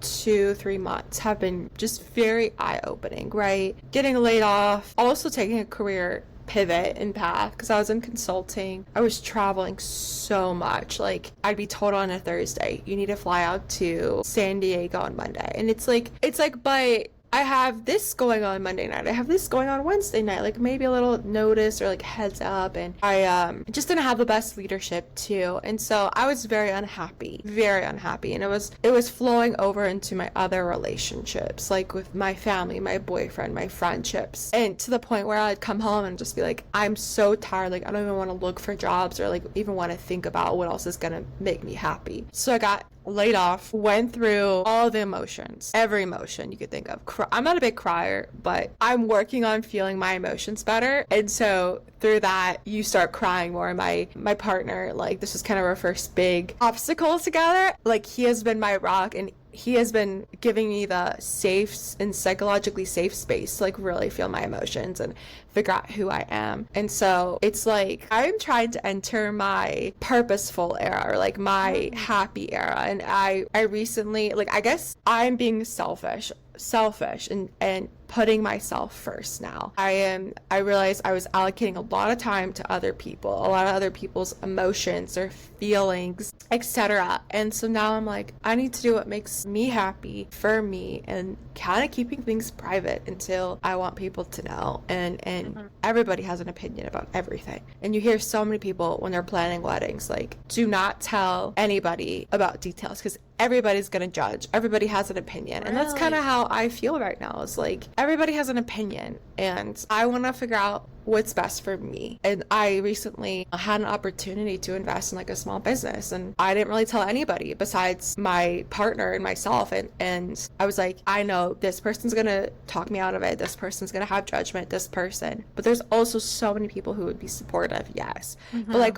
2, 3 months have been just very eye-opening, right? Getting laid off, also taking a career pivot and path because I was in consulting. I was traveling so much. Like I'd be told on a Thursday, you need to fly out to San Diego on Monday. And it's like, but I have this going on Monday night. I have this going on Wednesday night. Like maybe a little notice or like heads up. And I just didn't have the best leadership too. And so I was very unhappy, very unhappy. And it was flowing over into my other relationships, like with my family, my boyfriend, my friendships. And to the point where I'd come home and just be like, I'm so tired. Like I don't even want to look for jobs or like even want to think about what else is gonna make me happy. So I got laid off, went through all the emotions, every emotion you could think of. I'm not a big crier, but I'm working on feeling my emotions better. And so through that, you start crying more. My partner, like this was kind of our first big obstacle together. Like he has been my rock and he has been giving me the safe and psychologically safe space to like really feel my emotions and figure out who I am. And so it's like I'm trying to enter my purposeful era or like my Mm. happy era. And I recently, like I guess I'm being selfish and putting myself first now. I realized I was allocating a lot of time to other people, a lot of other people's emotions or feelings, etc. And so now I'm like, I need to do what makes me happy for me and kind of keeping things private until I want people to know. And Mhm. everybody has an opinion about everything. And you hear so many people when they're planning weddings, like, do not tell anybody about details because everybody's gonna judge. Everybody has an opinion. And that's kind of Really? how I feel right now. It's like everybody has an opinion and I want to figure out what's best for me. And I recently had an opportunity to invest in like a small business and I didn't really tell anybody besides my partner and myself. And I was like, I know this person's gonna talk me out of it. This person's gonna have judgment, this person. But there's also so many people who would be supportive, yes. But Mhm. like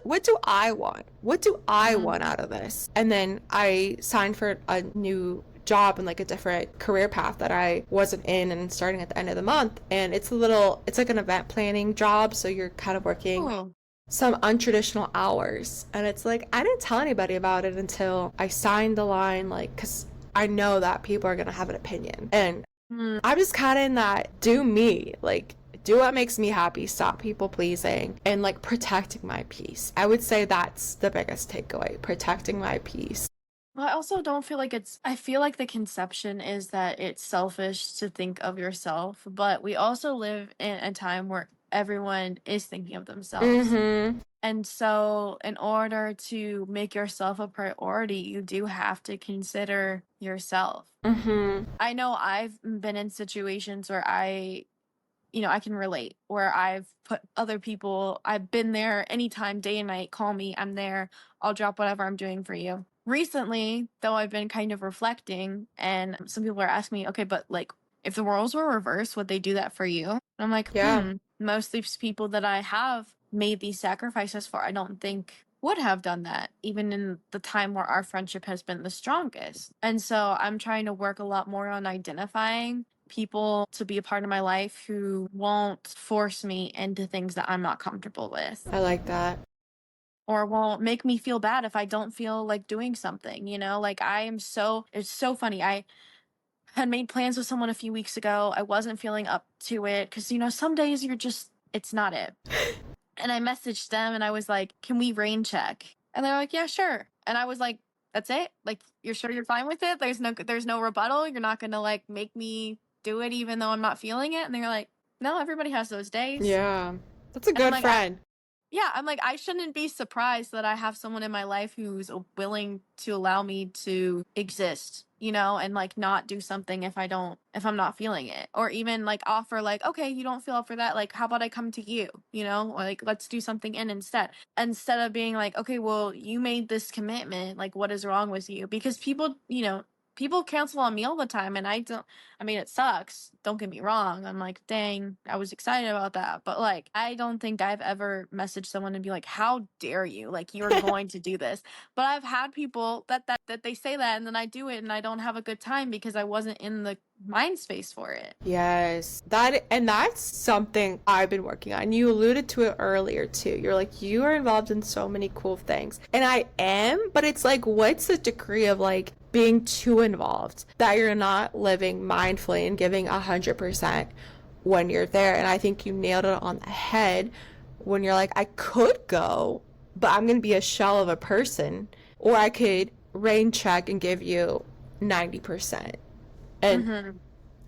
what do I want? What do I Mhm. want out of this? And then I signed for a new job and like a different career path that I wasn't in and starting at the end of the month. And it's like an event planning job. So you're kind of working Cool. some untraditional hours. And it's like, I didn't tell anybody about it until I signed the line, like, because I know that people are going to have an opinion. And Mm. I'm just kind of in that do me, like, do what makes me happy, stop people pleasing, and like protecting my peace. I would say that's the biggest takeaway, protecting my peace. Well, I also don't feel like I feel like the conception is that it's selfish to think of yourself, but we also live in a time where everyone is thinking of themselves. Mm-hmm. And so, in order to make yourself a priority, you do have to consider yourself. Mm-hmm. I know I've been in situations where I can relate, where I've put other people, I've been there anytime, day and night, call me, I'm there, I'll drop whatever I'm doing for you. Recently, though, I've been kind of reflecting, and some people are asking me, okay, but like, if the roles were reversed, would they do that for you? And I'm like, Yeah. most of these people that I have made these sacrifices for, I don't think would have done that, even in the time where our friendship has been the strongest. And so I'm trying to work a lot more on identifying people to be a part of my life who won't force me into things that I'm not comfortable with I like that. or won't make me feel bad if I don't feel like doing something, Like it's so funny. I had made plans with someone a few weeks ago. I wasn't feeling up to it because, some days it's not it. And I messaged them and I was like, can we rain check? And they're like, yeah, sure. And I was like, that's it? Like, you're sure you're fine with it? There's no rebuttal. You're not gonna like make me do it even though I'm not feeling it. And they're like, no, everybody has those days. Yeah. That's a And I'm good like, friend. Yeah, I'm like, I shouldn't be surprised that I have someone in my life who's willing to allow me to exist, you know, and like not do something if I'm not feeling it. Or even like offer, like, okay, you don't feel up for that. Like, how about I come to you, you know, or like, let's do something in instead. Instead of being like, okay, well, you made this commitment. Like, what is wrong with you? Because people, you know, people cancel on me all the time, and I mean, it sucks. Don't get me wrong. I'm like, dang, I was excited about that. But like, I don't think I've ever messaged someone and be like, how dare you? Like, you're going to do this. But I've had people that they say that, and then I do it and I don't have a good time because I wasn't in the mind space for it. Yes, that's something I've been working on. You alluded to it earlier too. You're like, you are involved in so many cool things. And I am, but it's like, what's the degree of like being too involved that you're not living mindfully and giving 100% when you're there? And I think you nailed it on the head when you're like, I could go, but I'm going to be a shell of a person, or I could rain check and give you 90%. And Mm-hmm.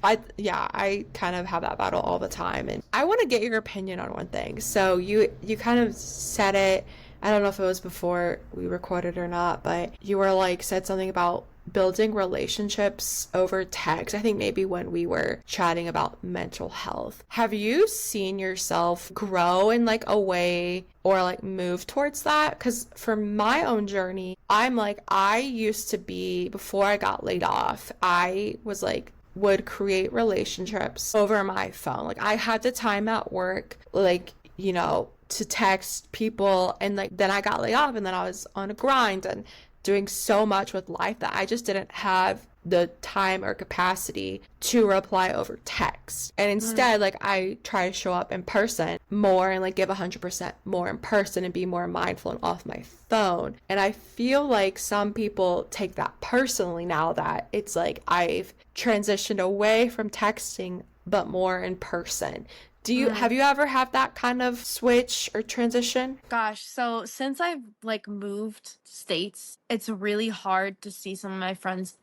I kind of have that battle all the time, and I want to get your opinion on one thing. So you kind of said it. I don't know if it was before we recorded or not, but you were like said something about building relationships over text. I think maybe when we were chatting about mental health. Have you seen yourself grow in like a way or like move towards that? Because for my own journey, I'm like, I used to be, before I got laid off, I was like, would create relationships over my phone. Like I had the time at work, like, you know, to text people, and like then I got laid off, and then I was on a grind and doing so much with life that I just didn't have the time or capacity to reply over text. And instead, like I try to show up in person more and like give 100% more in person and be more mindful and off my phone. And I feel like some people take that personally now that it's like I've transitioned away from texting but more in person. Have you ever had that kind of switch or transition? Gosh, so since I've like moved states, it's really hard to see some of my friends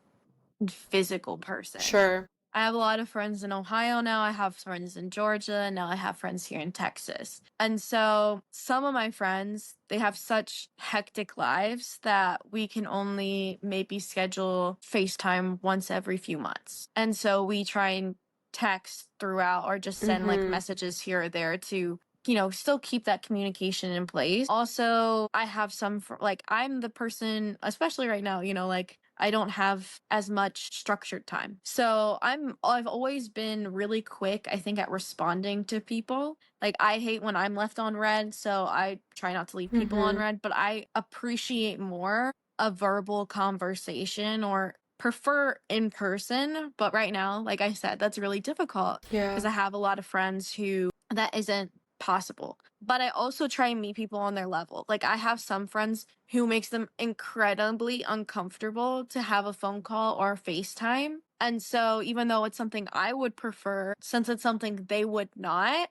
in physical person. Sure. I have a lot of friends in Ohio now. I have friends in Georgia, and now I have friends here in Texas. And so some of my friends, they have such hectic lives that we can only maybe schedule FaceTime once every few months. And so we try and text throughout or just send like Mm-hmm. messages here or there to, you know, still keep that communication in place. Also, I have some like I'm the person, especially right now, you know, like I don't have as much structured time. So I've always been really quick, I think, at responding to people. Like I hate when I'm left on red, so I try not to leave people on Mm-hmm. red, but I appreciate more a verbal conversation or prefer in person. But right now, like I said, that's really difficult Yeah. because I have a lot of friends who that isn't possible. But I also try and meet people on their level. Like I have some friends who makes them incredibly uncomfortable to have a phone call or a FaceTime. And so even though it's something I would prefer, since it's something they would not,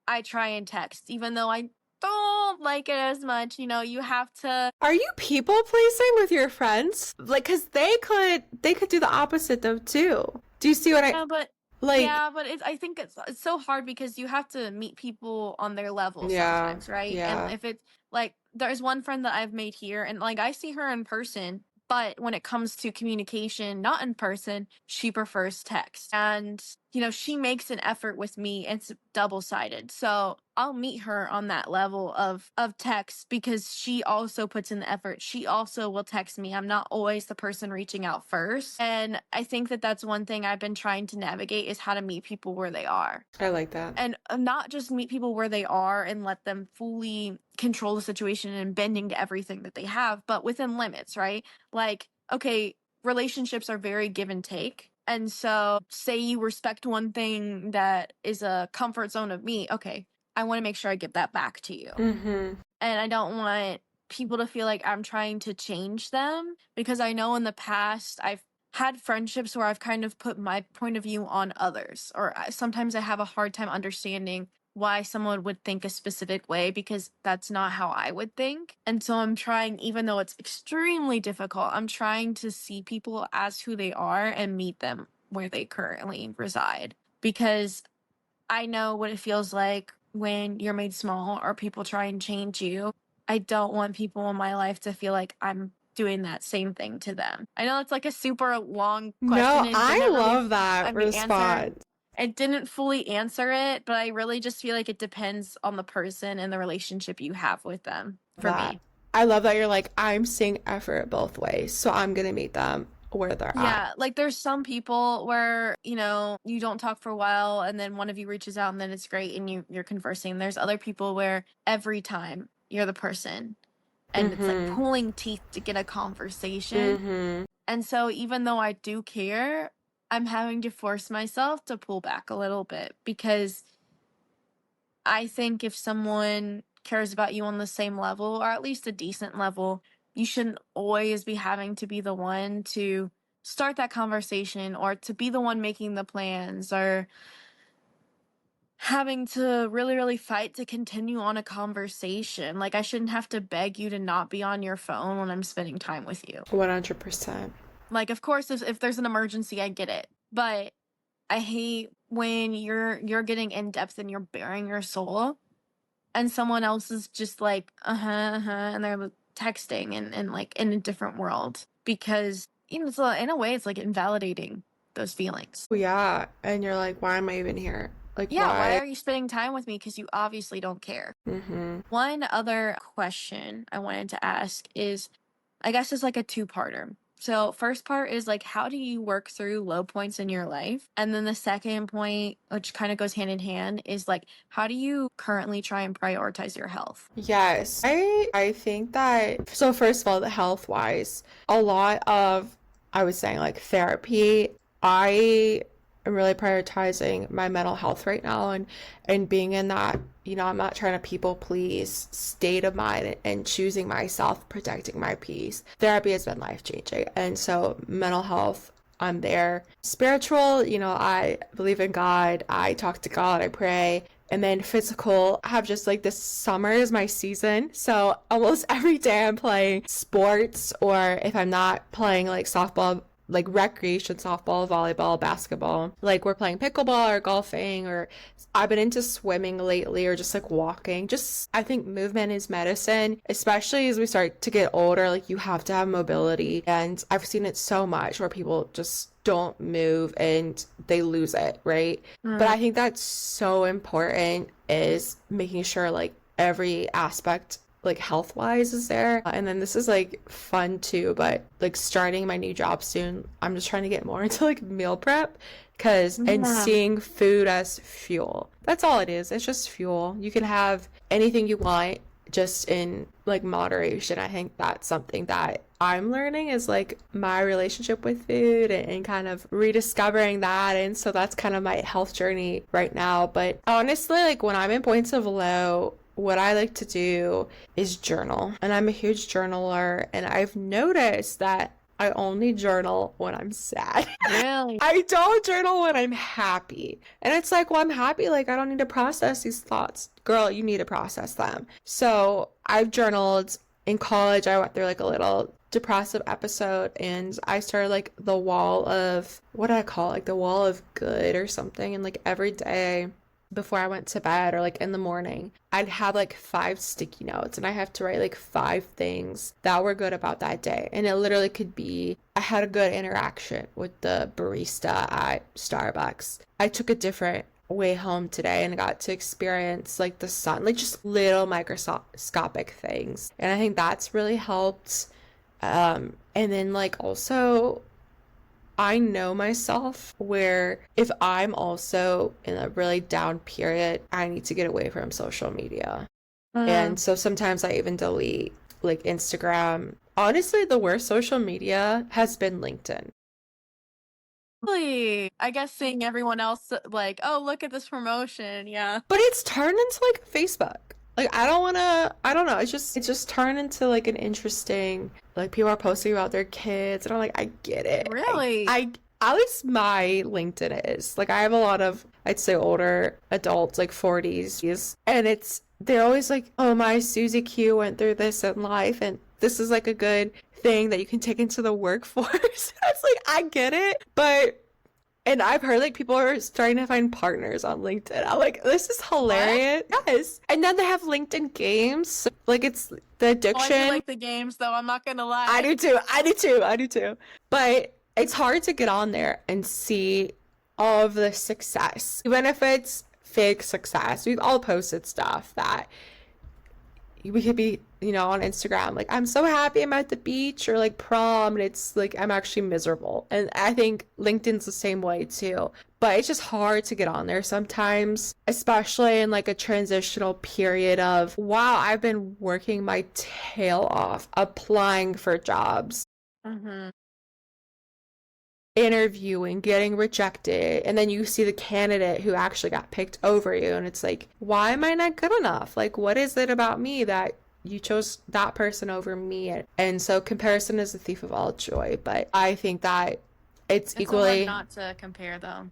I try and text, even though I don't like it as much. You know, you have to. Are you people pleasing with your friends? Like, cause they could do the opposite though too. Do you see what I But like? yeah, but I think it's so hard because you have to meet people on their level Yeah, sometimes, right? And yeah. if it's like there's one friend that I've made here, and like I see her in person, but when it comes to communication, not in person, she prefers text. And you know, she makes an effort with me. It's double-sided. So I'll meet her on that level of text because she also puts in the effort. She also will text me. I'm not always the person reaching out first. And I think that that's one thing I've been trying to navigate is how to meet people where they are. I like that. And not just meet people where they are and let them fully control the situation and bending to everything that they have, but within limits, right? Like, okay, relationships are very give and take. And so, say you respect one thing that is a comfort zone of me, okay, I want to make sure I give that back to you. Mm-hmm. And I don't want people to feel like I'm trying to change them because I know in the past I've had friendships where I've kind of put my point of view on others, or sometimes I have a hard time understanding why someone would think a specific way because that's not how I would think. And so I'm trying, even though it's extremely difficult, I'm trying to see people as who they are and meet them where they currently reside because I know what it feels like when you're made small or people try and change you, I don't want people in my life to feel like I'm doing that same thing to them. I know it's like a super long question No, and I didn't really, love that I mean, answer. response. It didn't fully answer it, but I really just feel like it depends on the person and the relationship you have with them for That me. I love that you're like, I'm seeing effort both ways, so I'm gonna meet them where they're at. Yeah, like there's some people where, you don't talk for a while and then one of you reaches out and then it's great and you're conversing. There's other people where every time you're the person and it's like Mm-hmm. pulling teeth to get a conversation. Mm-hmm. And so even though I do care, I'm having to force myself to pull back a little bit because I think if someone cares about you on the same level or at least a decent level, you shouldn't always be having to be the one to start that conversation or to be the one making the plans or having to really, really fight to continue on a conversation. Like, I shouldn't have to beg you to not be on your phone when I'm spending time with you. 100%. Like, of course, if there's an emergency, I get it. But I hate when you're getting in depth and you're bearing your soul and someone else is just like, and they're texting and like in a different world because, in a way, it's like invalidating those feelings. Yeah, and you're like, why am I even here? Like, Yeah, why why? are you spending time with me? Because you obviously don't care. Mm-hmm. One other question I wanted to ask is, I guess it's like a two-parter. So first part is like, how do you work through low points in your life? And then the second point, which kind of goes hand in hand, is like, how do you currently try and prioritize your health? Yes. I think that so first of all, the health wise, a lot of I was saying like therapy, I am really prioritizing my mental health right now and being in that, I'm not trying to people please state of mind and choosing myself, protecting my peace. Therapy has been life changing. And so mental health, I'm there. Spiritual, I believe in God. I talk to God, I pray. And then physical, I have just like this summer is my season. So almost every day I'm playing sports, or if I'm not playing like softball, like recreation softball, volleyball, basketball, like we're playing pickleball or golfing, or I've been into swimming lately or just like walking. Just, I think movement is medicine, especially as we start to get older. Like you have to have mobility. And I've seen it so much where people just don't move and they lose it, right? But Mm. I think that's so important is making sure like every aspect like health wise is there. And then this is like fun too, but like starting my new job soon, I'm just trying to get more into like meal prep because and Yeah. seeing food as fuel. That's all it is. It's just fuel. You can have anything you want just in like moderation. I think that's something that I'm learning is like my relationship with food and kind of rediscovering that. And so that's kind of my health journey right now. But honestly, like when I'm in points of low, what I like to do is journal. And I'm a huge journaler. And I've noticed that I only journal when I'm sad. Really? I don't journal when I'm happy. And it's like, well, I'm happy. Like, I don't need to process these thoughts. Girl, you need to process them. So I've journaled in college. I went through like a little depressive episode and I started like the wall of, what do I call it? Like the wall of good or something. And like every day before I went to bed or like in the morning, I'd have like 5 sticky notes and I have to write like 5 things that were good about that day. And it literally could be I had a good interaction with the barista at Starbucks. I took a different way home today and got to experience like the sun, like just little microscopic things. And I think that's really helped. And then like also I know myself where if I'm also in a really down period, I need to get away from social media. Mm. And so sometimes I even delete like Instagram. Honestly, the worst social media has been LinkedIn. Really? I guess seeing everyone else like, oh, look at this promotion. Yeah. But it's turned into like Facebook. Like I don't wanna I don't know, it's just turned into like an interesting like people are posting about their kids and I'm like, I get it. Really? I at least my LinkedIn is. Like I have a lot of I'd say older adults, like 40s, and they're always like, oh my Susie Q went through this in life and this is like a good thing that you can take into the workforce. It's like I get it, but And I've heard like people are starting to find partners on LinkedIn. I'm like, this is What? hilarious. Yes. And then they have LinkedIn games. Like it's the Oh, I do addiction. like the games though, I'm not gonna I lie. do too. I do too. I do too. But it's hard to get on there and see all of the success. Even if it's fake success. We've all posted stuff that we could be, on Instagram, like, I'm so happy I'm at the beach or like prom, and it's like I'm actually miserable. And I think LinkedIn's the same way too. But it's just hard to get on there sometimes, especially in like a transitional period of, wow, I've been working my tail off applying for jobs, Hmm. interviewing, getting rejected, and then you see the candidate who actually got picked over you, and it's like, why am I not good enough? Like, what is it about me that you chose that person over me? And so comparison is the thief of all joy, but I think that it's It's so hard equally, not to compare though.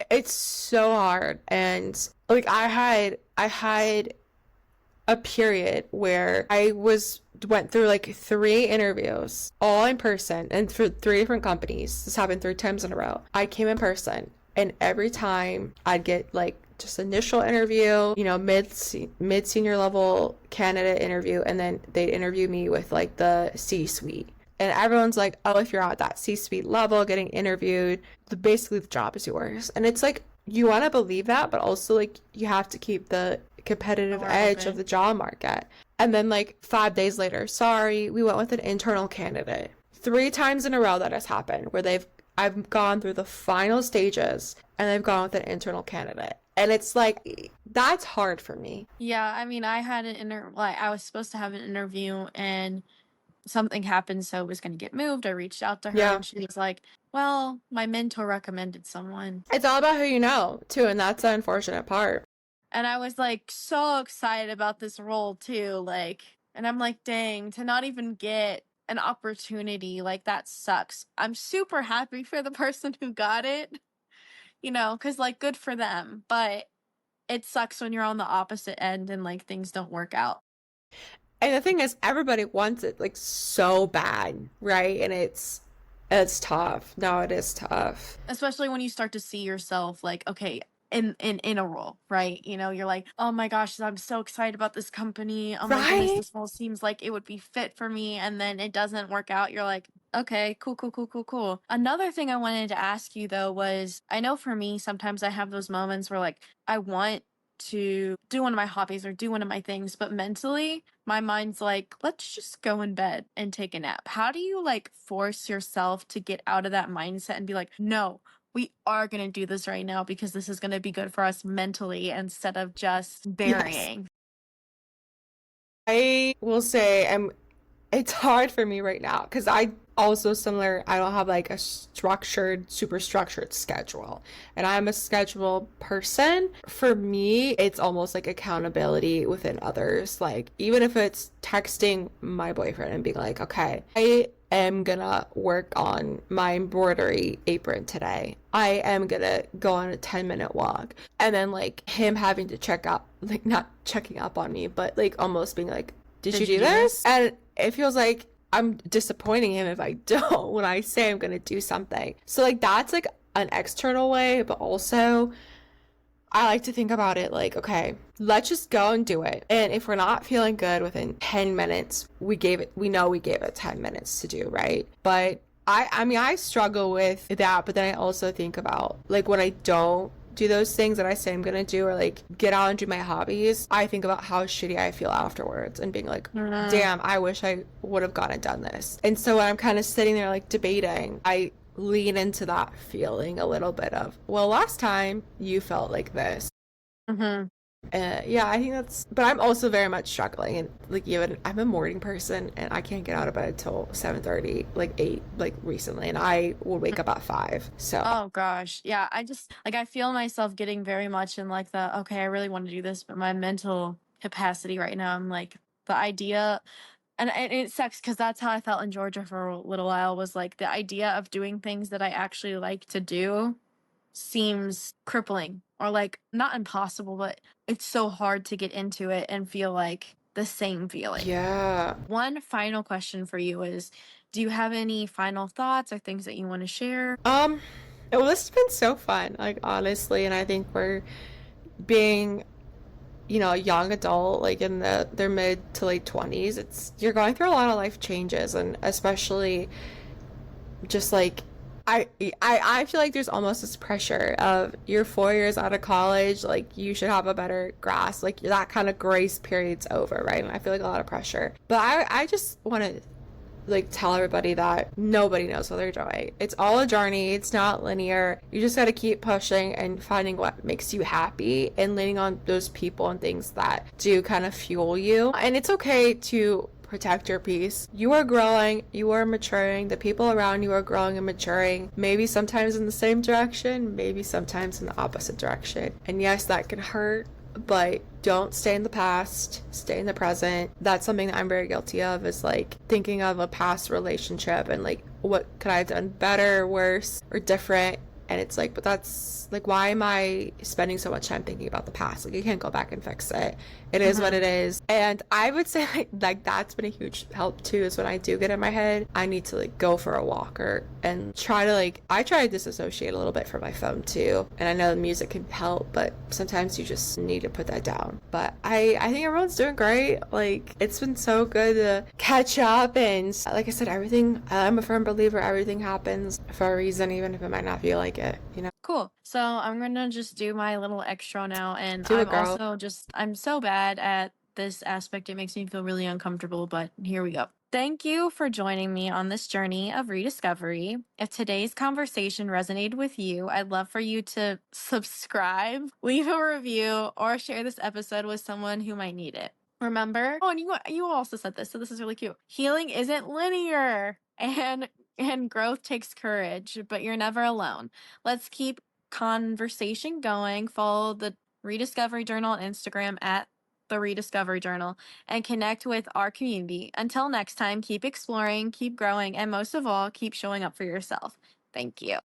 it's so hard. And like I had a period where I was went through like three interviews, all in person, and for three different companies. This happened three times in a row. I came in person, and every time I'd get like just initial interview, mid senior level candidate interview, and then they'd interview me with like the C-suite. And everyone's like, oh, if you're at that C-suite level getting interviewed, basically the job is yours. And it's like, you want to believe that, but also like you have to keep the competitive Door edge of open. the job market. And then like 5 days later, sorry, we went with an internal candidate. Three times in a row that has happened where I've gone through the final stages and they've gone with an internal candidate. And it's like, that's hard for me. Yeah, I mean, I had like I was supposed to have an interview and something happened, so it was going to get moved. I reached out to her Yeah. and she was like, well, my mentor recommended someone. It's all about who you know, too. And that's the unfortunate part. And I was like so excited about this role too. Like, and I'm like, dang, to not even get an opportunity, like that sucks. I'm super happy for the person who got it, because like good for them. But it sucks when you're on the opposite end and like things don't work out. And the thing is, everybody wants it like so bad, right? And it's tough. No, it is tough. Especially when you start to see yourself like, okay, in a role, right? You're like, oh my gosh, I'm so excited about this company, oh my goodness, Right? this role seems like it would be fit for me, and then it doesn't work out. You're like, okay, cool, cool, cool, cool, cool. Another thing I wanted to ask you though was, I know for me sometimes I have those moments where like I want to do one of my hobbies or do one of my things, but mentally my mind's like, let's just go in bed and take a nap. How do you like force yourself to get out of that mindset and be like, no, we are going to do this right now because this is going to be good for us mentally instead of just Yes. burying? I will say it's hard for me right now because I also similar, I don't have like a super structured schedule. And I'm a schedule person. For me, it's almost like accountability within others. Like even if it's texting my boyfriend and being like, okay, I am gonna work on my embroidery apron today. I am gonna go on a 10-minute walk. And then like him having to check up, like not checking up on me, but like almost being like, did you Did you do do this? this? And it feels like I'm disappointing him if I don't when I say I'm gonna do something. So like that's like an external way, but also I like to think about it like, okay, let's just go and do it. And if we're not feeling good within 10 minutes, we know we gave it 10 minutes to do, right? But I mean, I struggle with that, but then I also think about like when I don't do those things that I say I'm gonna do or like get out and do my hobbies, I think about how shitty I feel afterwards and being like, Mm. damn, I wish I would have gone and done this. And so when I'm kind of sitting there like debating, I lean into that feeling a little bit of, well, last time you felt like this. Hmm. Yeah, I think that's, but I'm also very much struggling. And like, even I'm a morning person and I can't get out of bed till 7:30, like 8, like recently. And I would wake up at 5. So, Oh gosh. Yeah, I just like I feel myself getting very much in like the okay, I really want to do this, but my mental capacity right now, I'm like the idea, and it sucks because that's how I felt in Georgia for a little while, was like the idea of doing things that I actually like to do seems crippling, or like not impossible, but it's so hard to get into it and feel like the same feeling. yeah. One final question for you is, do you have any final thoughts or things that you want to share? Um, Well, this has been so fun, like honestly, and I think we're being, a young adult, like in their mid to late 20s, you're going through a lot of life changes, and especially just like I feel like there's almost this pressure of you're 4 years out of college, like you should have a better grasp, like that kind of grace period's over, right? And I feel like a lot of pressure. But I just want to like tell everybody that nobody knows what they're doing. It's all a journey. It's not linear. You just got to keep pushing and finding what makes you happy and leaning on those people and things that do kind of fuel you. And it's okay to protect your peace. You are growing, you are maturing, the people around you are growing and maturing, maybe sometimes in the same direction, maybe sometimes in the opposite direction. And yes, that can hurt, but don't stay in the past, stay in the present. That's something that I'm very guilty of, is like thinking of a past relationship and like what could I have done better, worse, or different. And it's like, but that's like, why am I spending so much time thinking about the past? Like, you can't go back and fix it. It is what it is. And I would say like that's been a huge help too, is when I do get in my head, I need to like go for a walk and try to I try to disassociate a little bit from my phone too. And I know the music can help, but sometimes you just need to put that down. But I think everyone's doing great. Like, it's been so good to catch up. And like I said, I'm a firm believer, everything happens for a reason, even if it might not feel like it. Cool. So I'm gonna just do my little extra now, and Do it, girl. I'm so bad at this aspect. It makes me feel really uncomfortable, but here we go. Thank you for joining me on this journey of rediscovery. If today's conversation resonated with you, I'd love for you to subscribe, leave a review, or share this episode with someone who might need it. Remember, oh, and you also said this, so this is really cute. Healing isn't linear, and growth takes courage, but you're never alone. Let's keep conversation going. Follow the Rediscovery Journal on Instagram at the Rediscovery Journal and connect with our community. Until next time, keep exploring, keep growing, and most of all, keep showing up for yourself. Thank you.